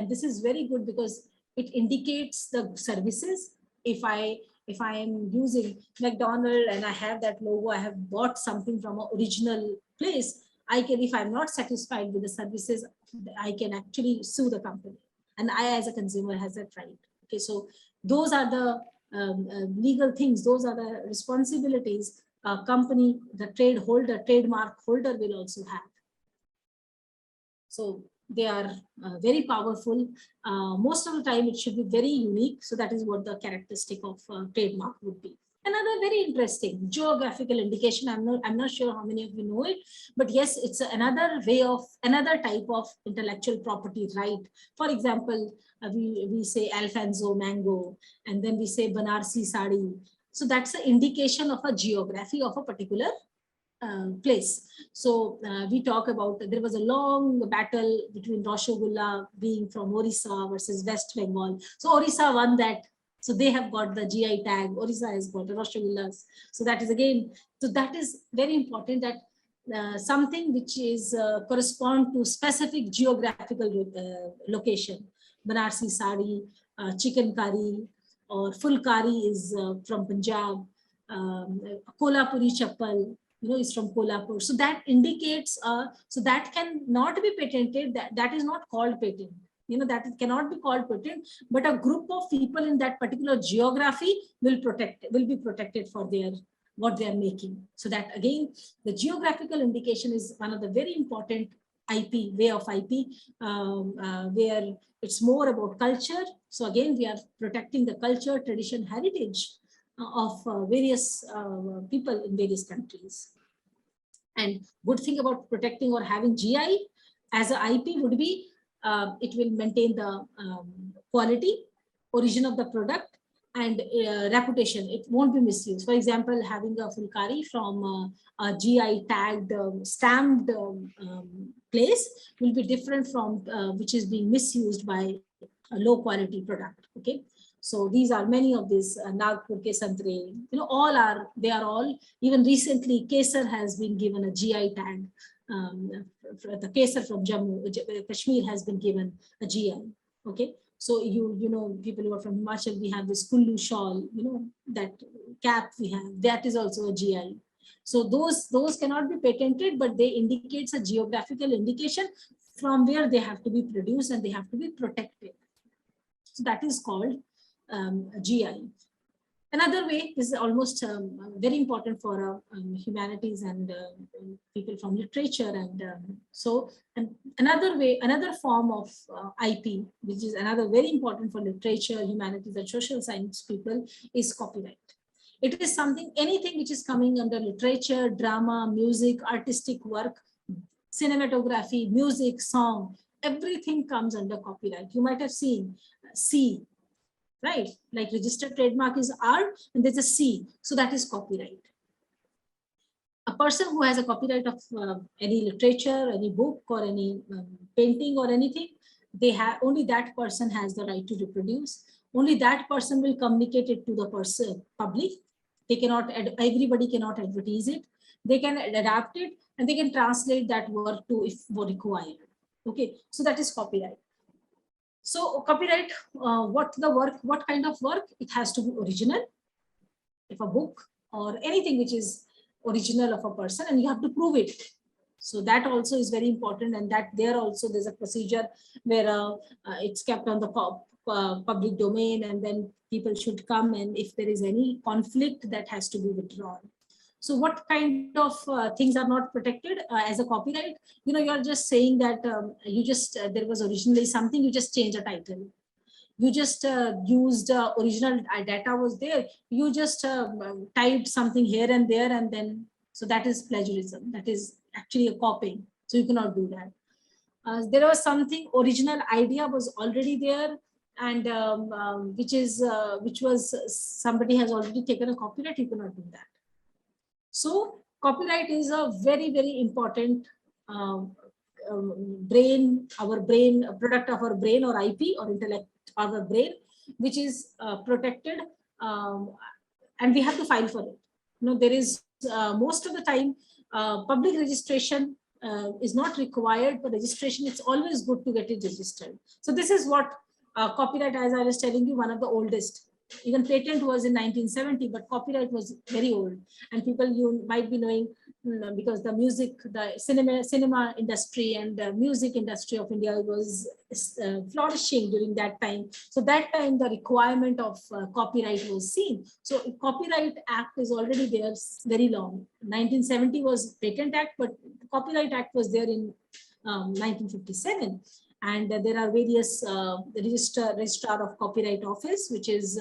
this is very good because it indicates the services. If I am using McDonald's and I have that logo, I have bought something from an original place, I can, if I'm not satisfied with the services, I can actually sue the company, and I as a consumer has that right. Okay, so those are the legal things, those are the responsibilities a company, the trademark holder will also have. So they are very powerful. Most of the time it should be very unique. So that is what the characteristic of trademark would be. Another very interesting geographical indication. I'm not sure how many of you know it, but yes, it's another type of intellectual property right. For example, we say Alfonso mango, and then we say Banarsi sari. So that's an indication of a geography of a particular place. So we talk about, there was a long battle between Rasgulla being from Orissa versus West Bengal. So Orissa won that. So they have got the GI tag. Orissa has got the Rasgullas. So that is again, so that is very important, that something which is correspond to specific geographical location. Banarsi sari, chicken curry, or fulkari is from Punjab. Kolhapuri chappal, is from Kolhapur. So that indicates, so that cannot be patented. That is not called patent. That it cannot be called patent, but a group of people in that particular geography will be protected for what they are making. So that again, the geographical indication is one of the very important way of IP, where it's more about culture. So again, we are protecting the culture, tradition, heritage of various people in various countries. And good thing about protecting or having GI as an IP would be, it will maintain the quality, origin of the product, and reputation. It won't be misused. For example, having a fulkari from a GI tagged, stamped place will be different from which is being misused by a low quality product. Okay. So these are many of these Nagpur Kesantre, they are all, even recently Kesar has been given a GI tag. The Kesar from Jammu, Kashmir has been given a GI. Okay. So people who are from Himachal, we have this Kullu shawl, that cap we have, that is also a GI. So those cannot be patented, but they indicates a geographical indication from where they have to be produced and they have to be protected. So that is called GI. Another way, this is almost very important for humanities and people from literature, and another form of IP, which is another very important for literature, humanities, and social science people, is copyright. It is something, anything which is coming under literature, drama, music, artistic work, cinematography, music, song, everything comes under copyright. You might have seen C, right? Like registered trademark is R and there's a C. So that is copyright. A person who has a copyright of any literature, any book, or any painting or anything, only that person has the right to reproduce. Only that person will communicate it to the public. They cannot, everybody cannot advertise it. They can adapt it and they can translate that work to if required. Okay, so that is copyright. So copyright, what kind of work? It has to be original. If a book or anything which is original of a person, and you have to prove it. So that also is very important, and that there also there's a procedure where it's kept on the public domain, and then people should come, and if there is any conflict, that has to be withdrawn. So what kind of things are not protected as a copyright? You're just saying that there was originally something, you just change a title. You just used original data was there. You just typed something here and there, and then, so that is plagiarism. That is actually a copying. So you cannot do that. There was something, original idea was already there, and which was somebody has already taken a copyright. You cannot do that. So copyright is a very, very important product of our brain, or IP, or intellect, our brain, which is protected, and we have to file for it. There is most of the time public registration is not required, but registration, it's always good to get it registered. So this is what copyright, as I was telling you, one of the oldest. Even patent was in 1970, but copyright was very old. And people, you might be knowing, because the music, the cinema industry and the music industry of India was flourishing during that time. So that time the requirement of copyright was seen. So Copyright Act is already there very long. 1970 was Patent Act, but Copyright Act was there in 1957. And there are various registrar of copyright office, which is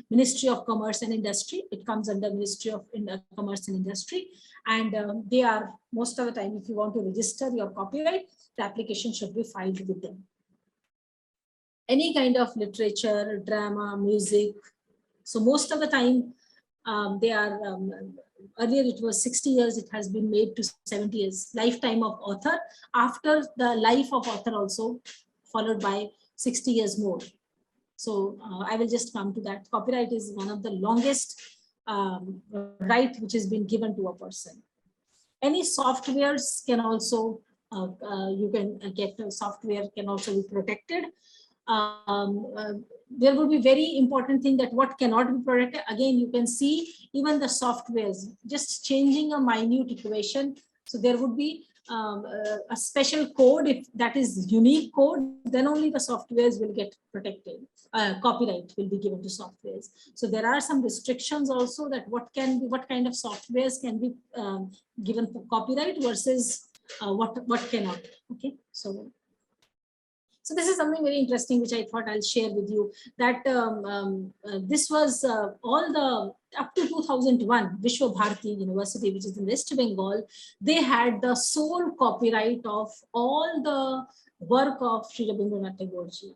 Ministry of Commerce and Industry. It comes under Ministry of Commerce and Industry. And they are, most of the time, if you want to register your copyright, the application should be filed with them. Any kind of literature, drama, music. So most of the time, they are, earlier it was 60 years, it has been made to 70 years, lifetime of author, after the life of author also, followed by 60 years more. So I will just come to that. Copyright is one of the longest right which has been given to a person. Any softwares can also, you can get software can also be protected. There will be very important thing that what cannot be protected. Again, you can see even the softwares, just changing a minute equation. So there would be a special code. If that is unique code, then only the softwares will get protected. Copyright will be given to softwares. So there are some restrictions also that what can be, what kind of softwares can be given for copyright versus what cannot. Okay, so this is something very interesting which I thought I'll share with you, that this was all the up to 2001 Vishwa Bharati University, which is in West Bengal. They had the sole copyright of all the work of Sri Rabindranath Tagore ji.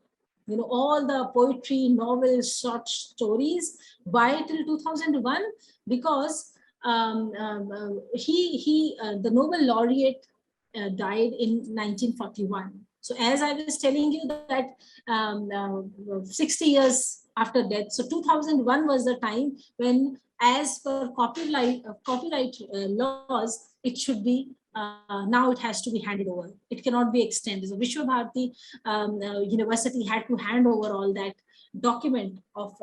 All the poetry, novels, short stories by till 2001, because the Nobel laureate died in 1941. So as I was telling you that 60 years after death, so 2001 was the time when, as per copyright laws, it should be, now it has to be handed over. It cannot be extended. So Vishwa Bharati University had to hand over all that document of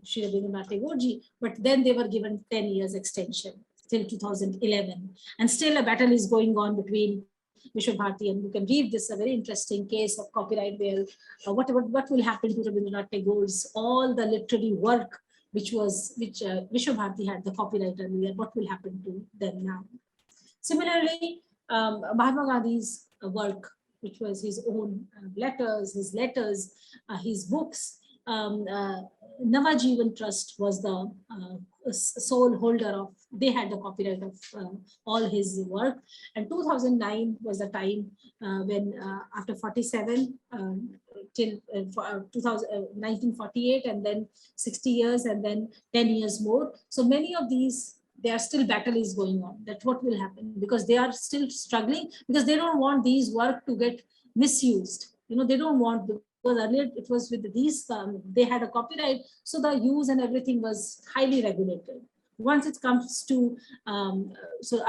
Sri Rabindranath Tagore ji, but then they were given 10 years extension till 2011. And still a battle is going on between Vishwa Bharati, and you can read this, a very interesting case of copyright where what will happen to Rabindranath Tagore's all the literary work which Vishwa Bharati had the copyright earlier, what will happen to them now. Similarly, Mahatma Gandhi's work, which was his own letters, his books, Navajivan Trust was the sole holder of, they had the copyright of all his work. And 2009 was the time when after 47 till 1948, and then 60 years, and then 10 years more. So many of these, there are still battle is going on, that what will happen, because they are still struggling, because they don't want these work to get misused. They don't want, because earlier it was with these, they had a copyright, so the use and everything was highly regulated. Once it comes to, so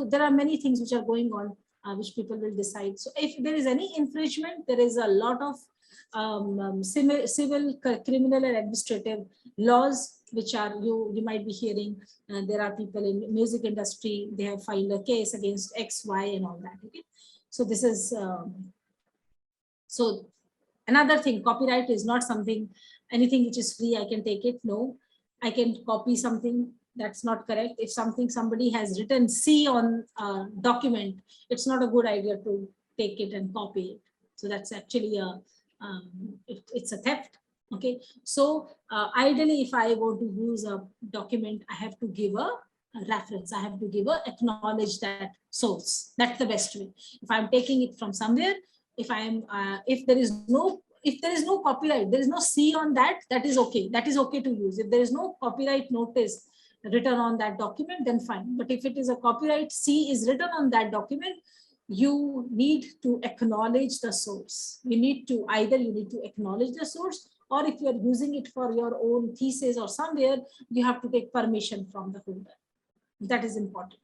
there are many things which are going on, which people will decide. So if there is any infringement, there is a lot of civil, criminal and administrative laws, which are, you might be hearing, there are people in music industry, they have filed a case against X, Y, and all that. Okay, so this is, so another thing, copyright is not something, anything which is free, I can take it. No, I can copy something. That's not correct. If somebody has written C on a document, it's not a good idea to take it and copy it. So that's actually it's a theft. Okay, so ideally, if I want to use a document, I have to give a reference. I have to acknowledge that source. That's the best way. If I'm taking it from somewhere, if there is no copyright, there is no C on that, that is okay. That is okay to use. If there is no copyright notice written on that document, then fine. But if it is a copyright C is written on that document, you need to acknowledge the source. You need to acknowledge the source, or if you are using it for your own thesis or somewhere, you have to take permission from the holder. That is important.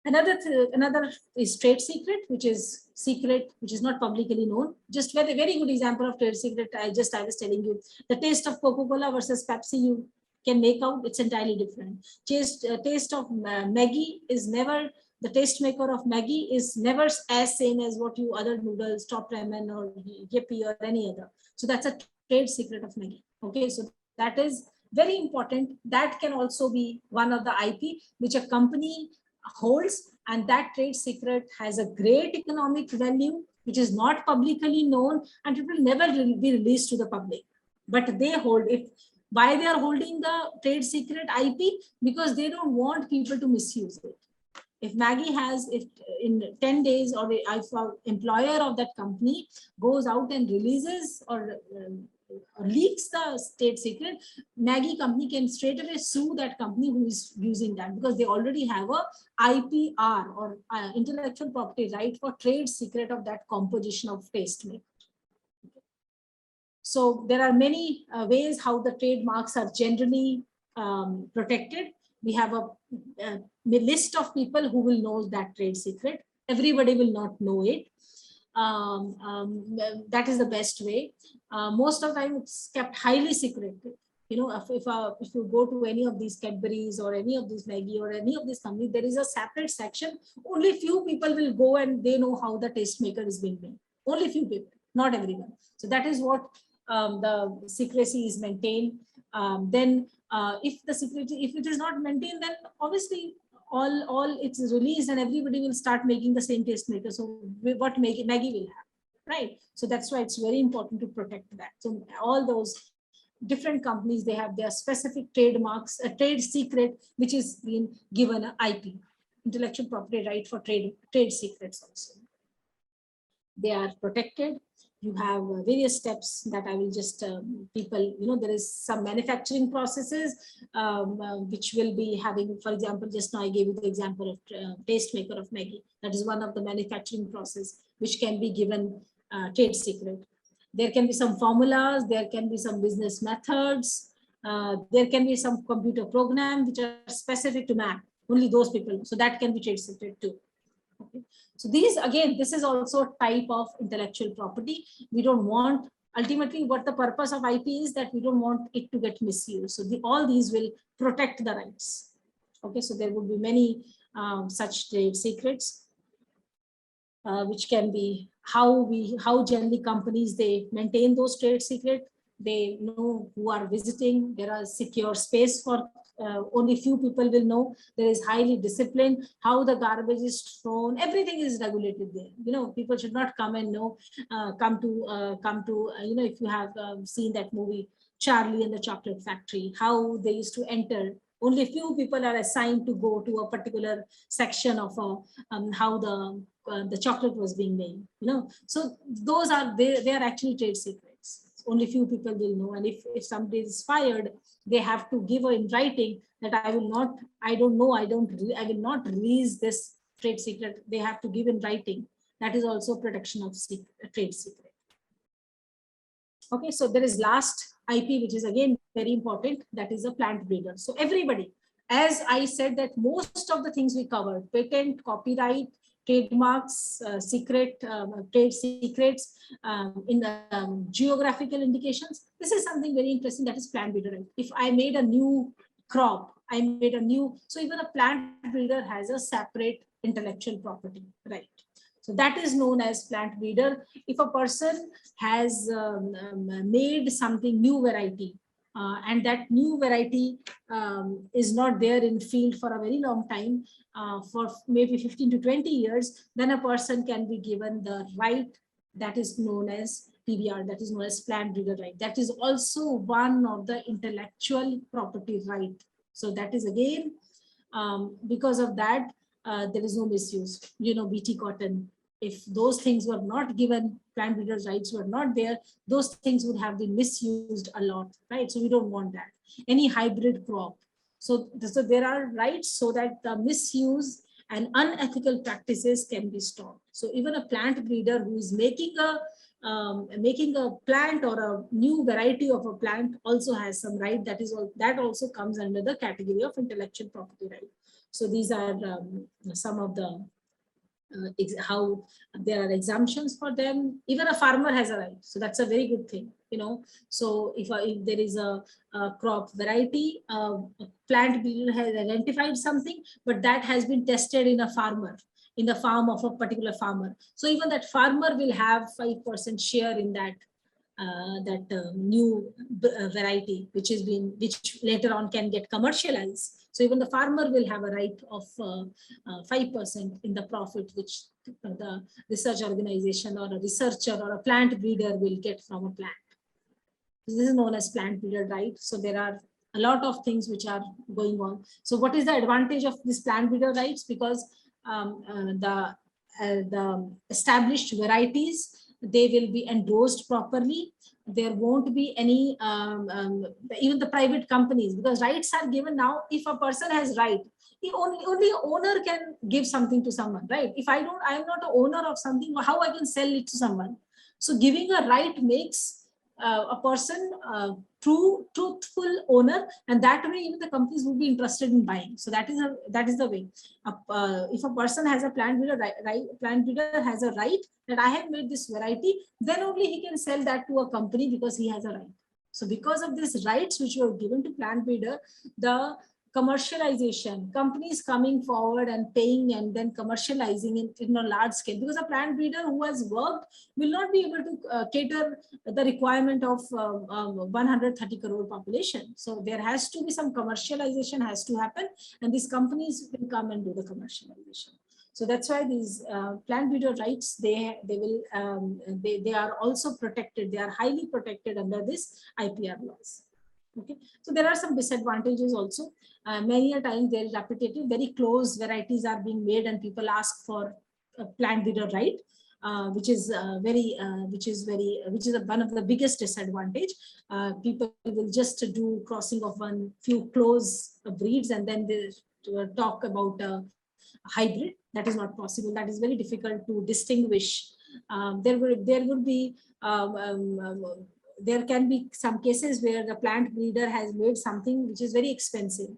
Another is trade secret, which is secret, which is not publicly known. Just very good example of trade secret. I was telling you, the taste of Coca-Cola versus Pepsi, you can make out, it's entirely different. Taste of Maggi is never, the taste maker of Maggi is never as same as what you other noodles, Top Ramen or Yippee or any other. So that's a trade secret of Maggi. Okay, so that is very important. That can also be one of the IP which a company holds, and that trade secret has a great economic value, which is not publicly known, and it will never be released to the public. But they hold it. Why they are holding the trade secret IP? Because they don't want people to misuse it. If Maggie has, if in 10 days, or if an employer of that company goes out and releases or leaks the state secret, Maggie company can straight away sue that company who is using that, because they already have a IPR, or intellectual property right for trade secret of that composition of paste make. So there are many ways how the trademarks are generally protected. We have a list of people who will know that trade secret. Everybody will not know it. That is the best way. Most of the time it's kept highly secret. You know, if you go to any of these Cadbury's or any of these Maggie or any of these companies, there is a separate section. Only few people will go and they know how the tastemaker is being made. Only few people, not everyone. So that is what the secrecy is maintained. Then if the secrecy, if it is not maintained, then obviously all it's released and everybody will start making the same tastemaker. So what Maggie will have, right? So that's why it's very important to protect that. So all those different companies, they have their specific trademarks, a trade secret, which is being given an IP, intellectual property right for trade secrets also. They are protected. You have various steps that I will just, people, you know, there is some manufacturing processes which will be having, for example, just now I gave you the example of tastemaker of Maggie. That is one of the manufacturing process which can be given trade secret. There can be some formulas, there can be some business methods, there can be some computer program which are specific to Mac, only those people. So that can be trade secret too. Okay. So these, again, this is also a type of intellectual property. We don't want, ultimately what the purpose of IP is, that we don't want it to get misused. So all these will protect the rights. Okay, so there will be many such trade secrets, which can be how generally companies, they maintain those trade secrets. They know who are visiting. There are secure space for only few people will know. There is highly disciplined, how the garbage is thrown. Everything is regulated there. You know, people should not come and know, come to you know, if you have seen that movie Charlie and the Chocolate Factory, how they used to enter. Only few people are assigned to go to a particular section of how the chocolate was being made. You know, so those are they are actually trade secrets. Only few people will know, and if somebody is fired, they have to give in writing that I will not release this trade secret. They have to give in writing. That is also protection of trade secret. Okay, so there is last IP, which is again very important. That is a plant breeder. So everybody, as I said, that most of the things we covered: patent, copyright, trademarks, trade secrets, in the geographical indications. This is something very interesting, that is plant breeder right. If I made a new crop, so even a plant breeder has a separate intellectual property right. So that is known as plant breeder. If a person has made something new variety, and that new variety is not there in field for a very long time, for maybe 15 to 20 years, then a person can be given the right that is known as PBR, that is known as plant breeder right. That is also one of the intellectual property right. So that is again, because of that, there is no misuse. You know, BT cotton, if those things were not given, plant breeders' rights were not there, those things would have been misused a lot, right? So we don't want that. Any hybrid crop. So there are rights so that the misuse and unethical practices can be stopped. So even a plant breeder who is making a plant or a new variety of a plant also has some right. That also comes under the category of intellectual property right. So these are some of the how there are exemptions for them. Even a farmer has a right, so that's a very good thing, you know. So if there is a crop variety, a plant breeder has identified something, but that has been tested in a farmer, in the farm of a particular farmer, so even that farmer will have 5% share in that new variety which later on can get commercialized. So even the farmer will have a right of 5% in the profit, which the research organization or a researcher or a plant breeder will get from a plant. This is known as plant breeder right. So there are a lot of things which are going on. So what is the advantage of this plant breeder rights? Because the established varieties, they will be endorsed properly. There won't be any even the private companies, because rights are given now. If a person has right, only owner can give something to someone, right? If I am not the owner of something, how I can sell it to someone? So giving a right makes a person truthful owner, and that way even the companies will be interested in buying. So that is the way. If a person has a plant breeder plant breeder has a right that I have made this variety, then only he can sell that to a company because he has a right. So because of these rights which were given to plant breeder, the commercialization, companies coming forward and paying and then commercializing in a large scale, because a plant breeder who has worked will not be able to cater the requirement of 130 crore population. So there has to be some commercialization has to happen, and these companies will come and do the commercialization. So that's why these plant breeder rights, they are also protected. They are highly protected under this IPR laws. Okay, so there are some disadvantages also. Many a time there is repetitive, very close varieties are being made, and people ask for a plant breeder right, which is one of the biggest disadvantage. People will just do crossing of few close breeds, and then they talk about hybrid. That is not possible. That is very difficult to distinguish. There can be some cases where the plant breeder has made something which is very expensive.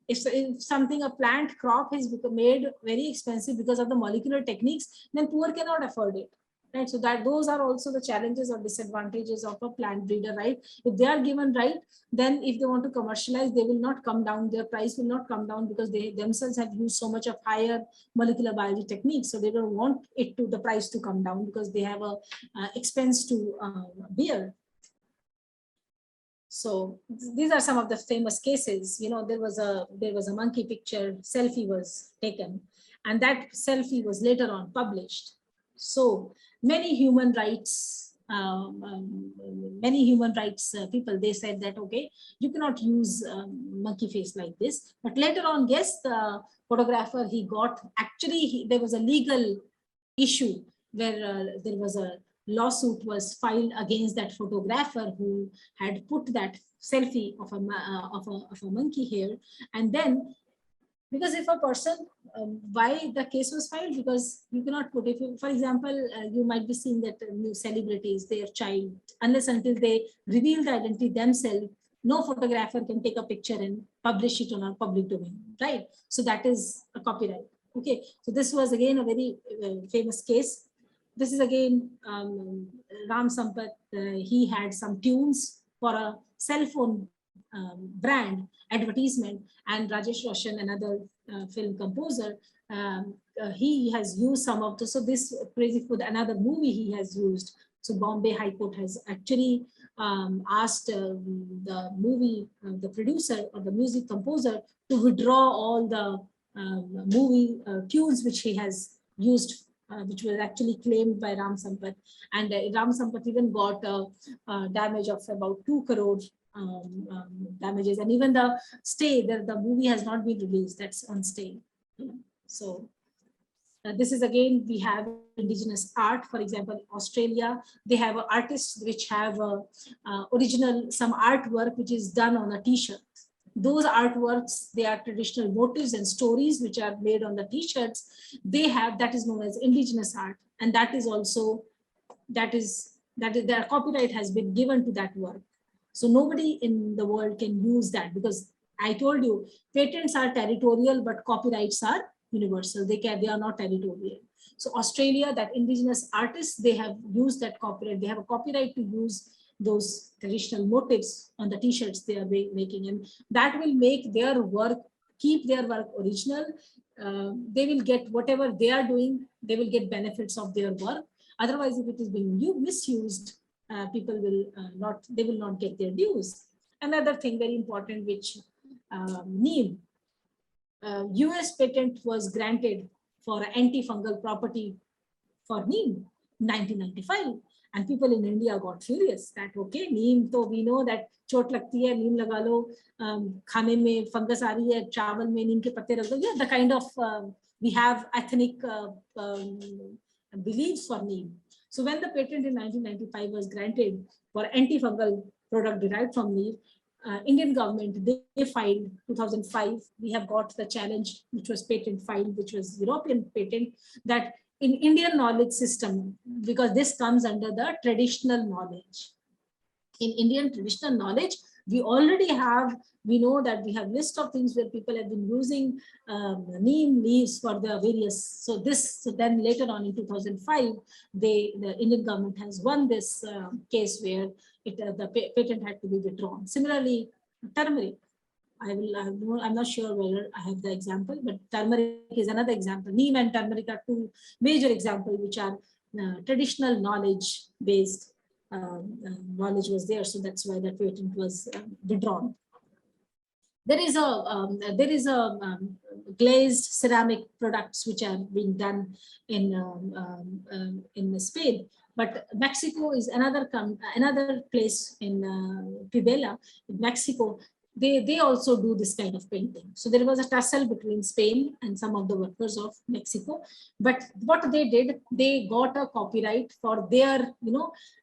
If something, a plant crop is made very expensive because of the molecular techniques, then poor cannot afford it. Right? So those are also the challenges or disadvantages of a plant breeder right. If they are given right, then if they want to commercialize, they will not come down. Their price will not come down because they themselves have used so much of higher molecular biology techniques. So they don't want the price to come down because they have a expense to bear. So these are some of the famous cases. You know, there was a monkey picture, selfie was taken, and that selfie was later on published. So many human rights people, they said that, okay, you cannot use monkey face like this. But later on, yes, the photographer, he got, actually there was a legal issue where there was a lawsuit was filed against that photographer who had put that selfie of a monkey here. And then, because if a person, why the case was filed? Because you cannot put, if you, for example, you might be seeing that new celebrities, their child, unless until they reveal the identity themselves, no photographer can take a picture and publish it on a public domain, right? So that is a copyright. Okay, so this was again a very famous case. This is again Ram Sampath. He had some tunes for a cell phone brand advertisement, and Rajesh Roshan, another film composer, he has used some of the, so this Crazy Food, another movie he has used. So Bombay High Court has actually asked the movie, the producer or the music composer to withdraw all the movie tunes which he has used, which was actually claimed by Ram Sampath. And Ram Sampath even got a damage of about 2 crore damages. And even the stay, the movie has not been released, that's on stay. So this is again, we have indigenous art. For example, Australia, they have artists which have original, some artwork which is done on a t-shirt. Those artworks, they are traditional motifs and stories which are made on the t-shirts. They have, that is known as indigenous art. And that is also, their copyright has been given to that work. So nobody in the world can use that, because I told you, patents are territorial, but copyrights are universal. They are not territorial. So Australia, that indigenous artists, they have used that copyright. They have a copyright to use those traditional motifs on the t-shirts they are making, and that will make their work, keep their work original. They will get whatever they are doing, they will get benefits of their work. Otherwise, if it is being misused, people will not get their dues. Another thing very important, which neem. US patent was granted for antifungal property for neem 1995, and people in India got furious that okay, neem, so we know that chot lagti hai, neem laga lo, khane mein fungus aa rahi hai, chawal mein neem ke patte rag do. Yeah, the kind of we have ethnic beliefs for neem. So when the patent in 1995 was granted for antifungal product derived from neem, Indian government, they filed 2005. We have got the challenge, which was patent filed, which was European patent, that in Indian knowledge system, because this comes under the traditional knowledge. In Indian traditional knowledge, we already have, we know that we have list of things where people have been using neem leaves for the various. So this, so then later on in 2005, the Indian government has won this case where the patent had to be withdrawn. Similarly, turmeric. I'm not sure whether I have the example, but turmeric is another example. Neem and turmeric are two major examples which are traditional knowledge based. Knowledge was there, so that's why that patent was withdrawn. There is a glazed ceramic products which are being done in Spain, but Mexico is another place in Pibela, in Mexico. They also do this kind of painting. So there was a tussle between Spain and some of the workers of Mexico. But what they did, they got a copyright for their,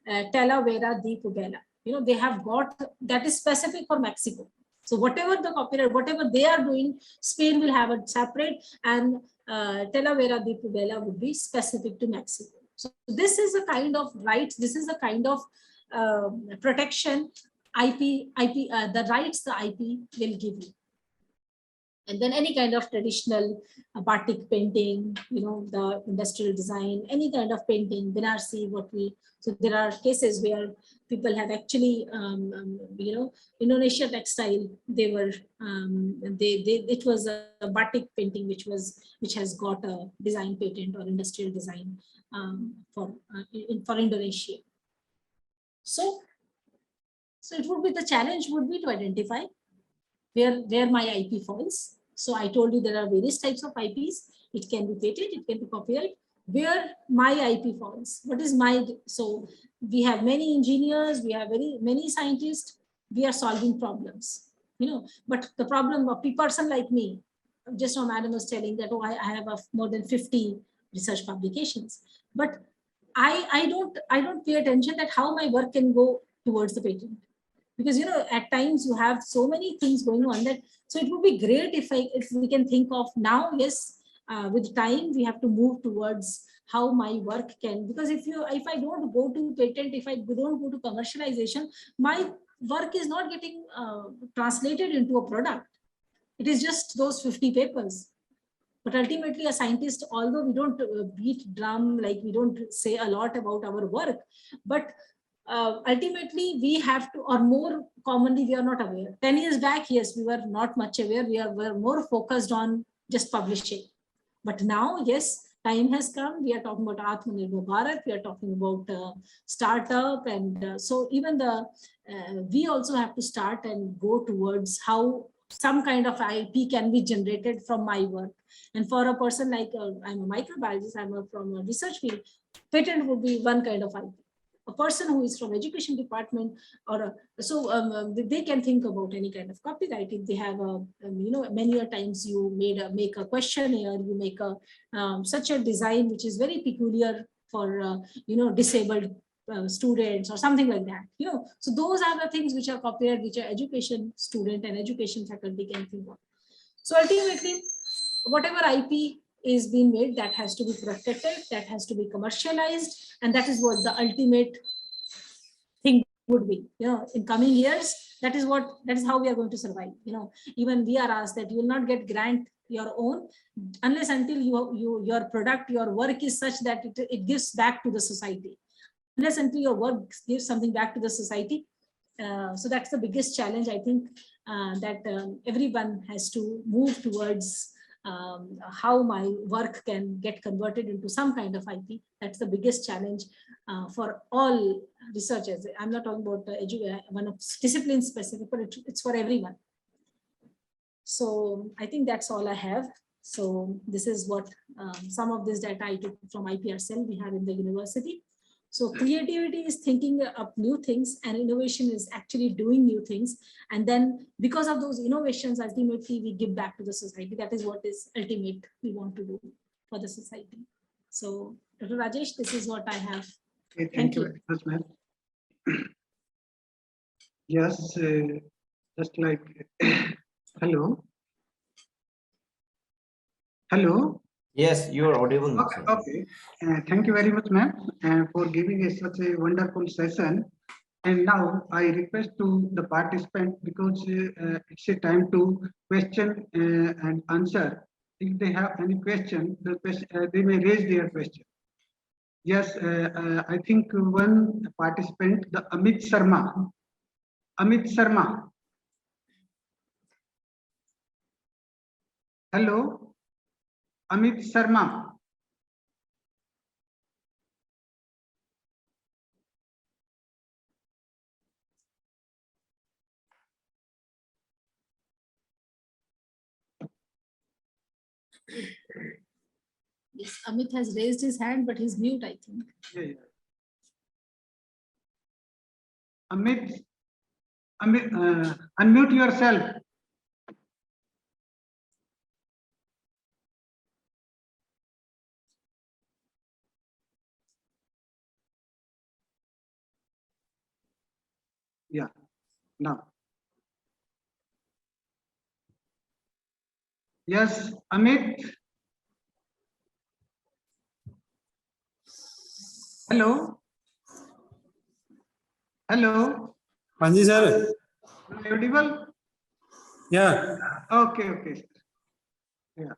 Talavera de Pubela. They have got, that is specific for Mexico. So whatever the copyright, whatever they are doing, Spain will have it separate, and Talavera de Pubela would be specific to Mexico. So this is a kind of rights, this is a kind of protection the rights the IP will give you. And then any kind of traditional batik painting, the industrial design, any kind of painting, Binarsi, so there are cases where people have actually, Indonesia textile, they were, it was a batik painting which has got a design patent or industrial design for Indonesia. So it would be, the challenge would be to identify where my IP falls. So I told you there are various types of IPs. It can be patent, it can be copyright. Where my IP falls, what is my, so we have many engineers, we have many scientists, we are solving problems, but the problem of a person like me, just now madam was telling that, I have more than 50 research publications, but I don't pay attention that how my work can go towards the patent. Because at times you have so many things going on that, so it would be great if we can think of now, yes, with time we have to move towards how my work can, because if I don't go to patent, if I don't go to commercialization, my work is not getting translated into a product. It is just those 50 papers. But ultimately, a scientist, although we don't beat drum, like we don't say a lot about our work, but ultimately we have to, or more commonly we are not aware. 10 years back, yes, we were not much aware. We were more focused on just publishing. But now, yes, time has come. We are talking about Atmanirbhar Bharat. We are talking about startup, and so even we also have to start and go towards how some kind of IP can be generated from my work. And for a person like I'm a microbiologist, from a research field, patent would be one kind of IP. A person who is from education department, or they can think about any kind of copyright. If they have many a times you make a questionnaire, you make such a design which is very peculiar for disabled students or something like that. So those are the things which are copyright, which are education student and education faculty can think of. So ultimately, whatever IP is being made, that has to be protected, that has to be commercialized, and that is what the ultimate thing would be. In coming years, that is how we are going to survive. Even we are asked that you will not get grant your own unless until your product, your work is such that it gives back to the society. Unless until your work gives something back to the society. So that's the biggest challenge, I think, that everyone has to move towards. How my work can get converted into some kind of IP. That's the biggest challenge for all researchers. I'm not talking about one of discipline specific, but it's for everyone. So I think that's all I have. So this is what some of this data I took from IPR cell we have in the university. So creativity is thinking up new things, and innovation is actually doing new things. And then because of those innovations, ultimately we give back to the society. That is what is ultimate we want to do for the society. So Dr. Rajesh, this is what I have. Okay, Thank you. very much, ma'am. Yes, just like hello. Hello. Yes, you are audible. Okay, okay. Thank you very much, ma'am, for giving us such a wonderful session. And now I request to the participant, because it's a time to question and answer. If they have any question, they may raise their question. Yes, I think one participant, the Amit Sharma. Amit Sharma. Hello, Amit Sharma. Yes, Amit has raised his hand, but he's mute, I think. Yeah. Amit, unmute yourself. Yeah, now. Yes, Amit. Hello. Hello. Hanji sir. Audible? Yeah. Okay, okay. Sir. Yeah.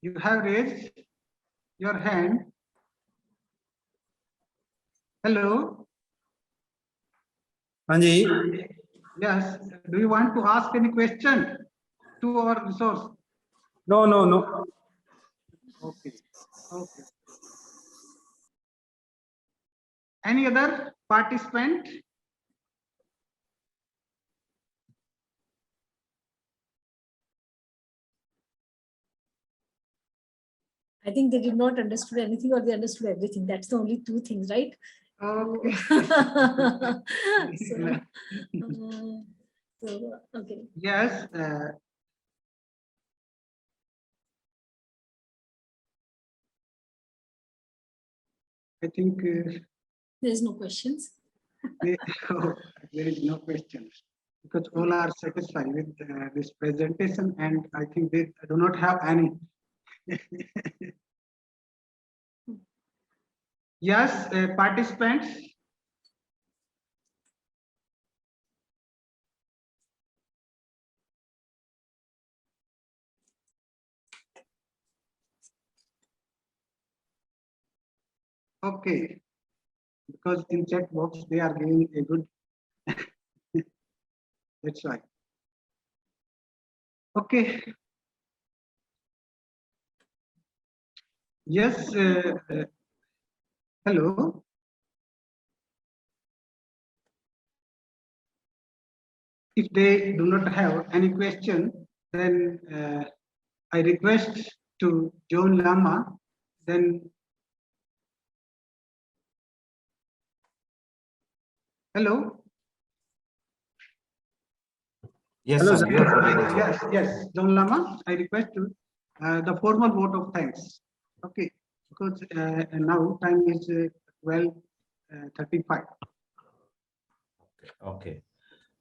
You have raised your hand. Hello. Hanji. Yes. Do you want to ask any question to our resource? No, no, no. Okay. Okay. Any other participant? I think they did not understood anything, or they understood everything. That's the only two things, right? Okay. So, okay. Yes. I think There's no questions. there is no question, because all are satisfied with this presentation, and I think they do not have any. Yes, participants. Okay, because in chat box they are giving a good. That's why. Okay. Yes. Hello. If they do not have any question, then I request to John Lama. Then. Hello. Yes, Hello, sir. sir. You are audible, sir. Yes, yes, John Lama. I request to the formal vote of thanks. Okay, because now time is 12:35. Okay.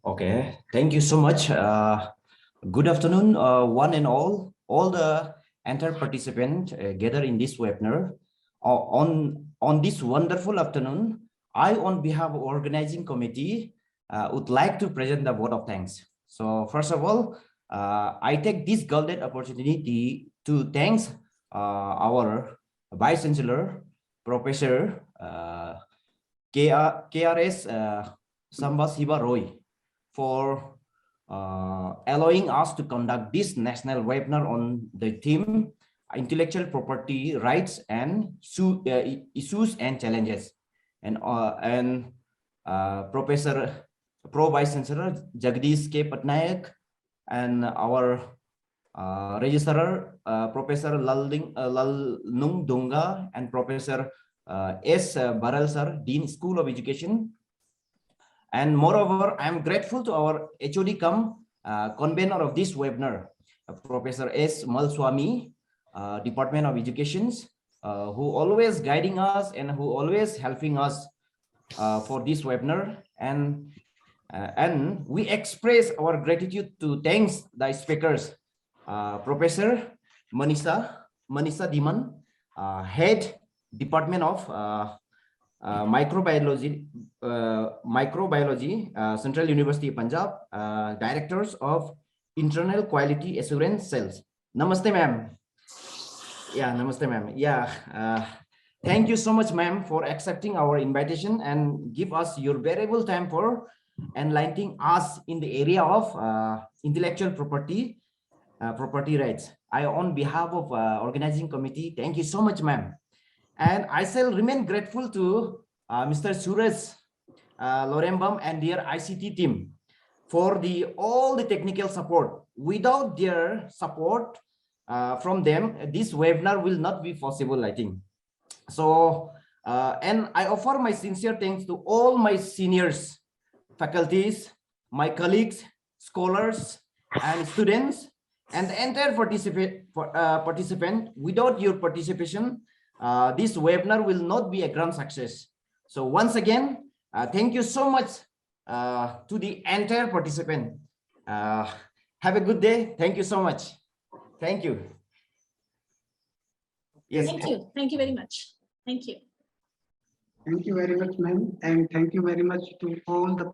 Okay. Thank you so much. Good afternoon, one and all the entire participants gathered in this webinar. On this wonderful afternoon, I, on behalf of organizing committee, would like to present the vote of thanks. So first of all, I take this golden opportunity to thank our Vice Chancellor, Professor KRS Sambasiva Roy, for allowing us to conduct this national webinar on the theme intellectual property rights and issues and challenges. And Professor Pro Vice Chancellor Jagdish K. Patnaik, and our Registrar Professor Lalnung Dunga and Professor S. Baral Sir, Dean School of Education. And moreover, I am grateful to our HOD convener of this webinar, Professor S. Malswamy, Department of Education, who always guiding us and who always helping us for this webinar. And we express our gratitude to thanks the speakers, Professor Monisha Dhiman, Head Department of Microbiology, Central University of Punjab, Directors of Internal Quality Assurance Cells. Namaste, ma'am. Yeah, namaste, ma'am. Yeah, thank you so much, ma'am, for accepting our invitation and give us your valuable time for enlightening us in the area of intellectual property rights. I, on behalf of organizing committee, thank you so much, ma'am. And I shall remain grateful to Mr. Suresh Lorembam and their ICT team for all the technical support. Without their support from them, this webinar will not be possible, I think. So, and I offer my sincere thanks to all my seniors, faculties, my colleagues, scholars, and students, and the entire participant. Without your participation, this webinar will not be a grand success. So once again, thank you so much to the entire participant. Have a good day. Thank you so much. Thank you. Yes. Thank you. Thank you very much. Thank you. Thank you very much, ma'am. And thank you very much to all the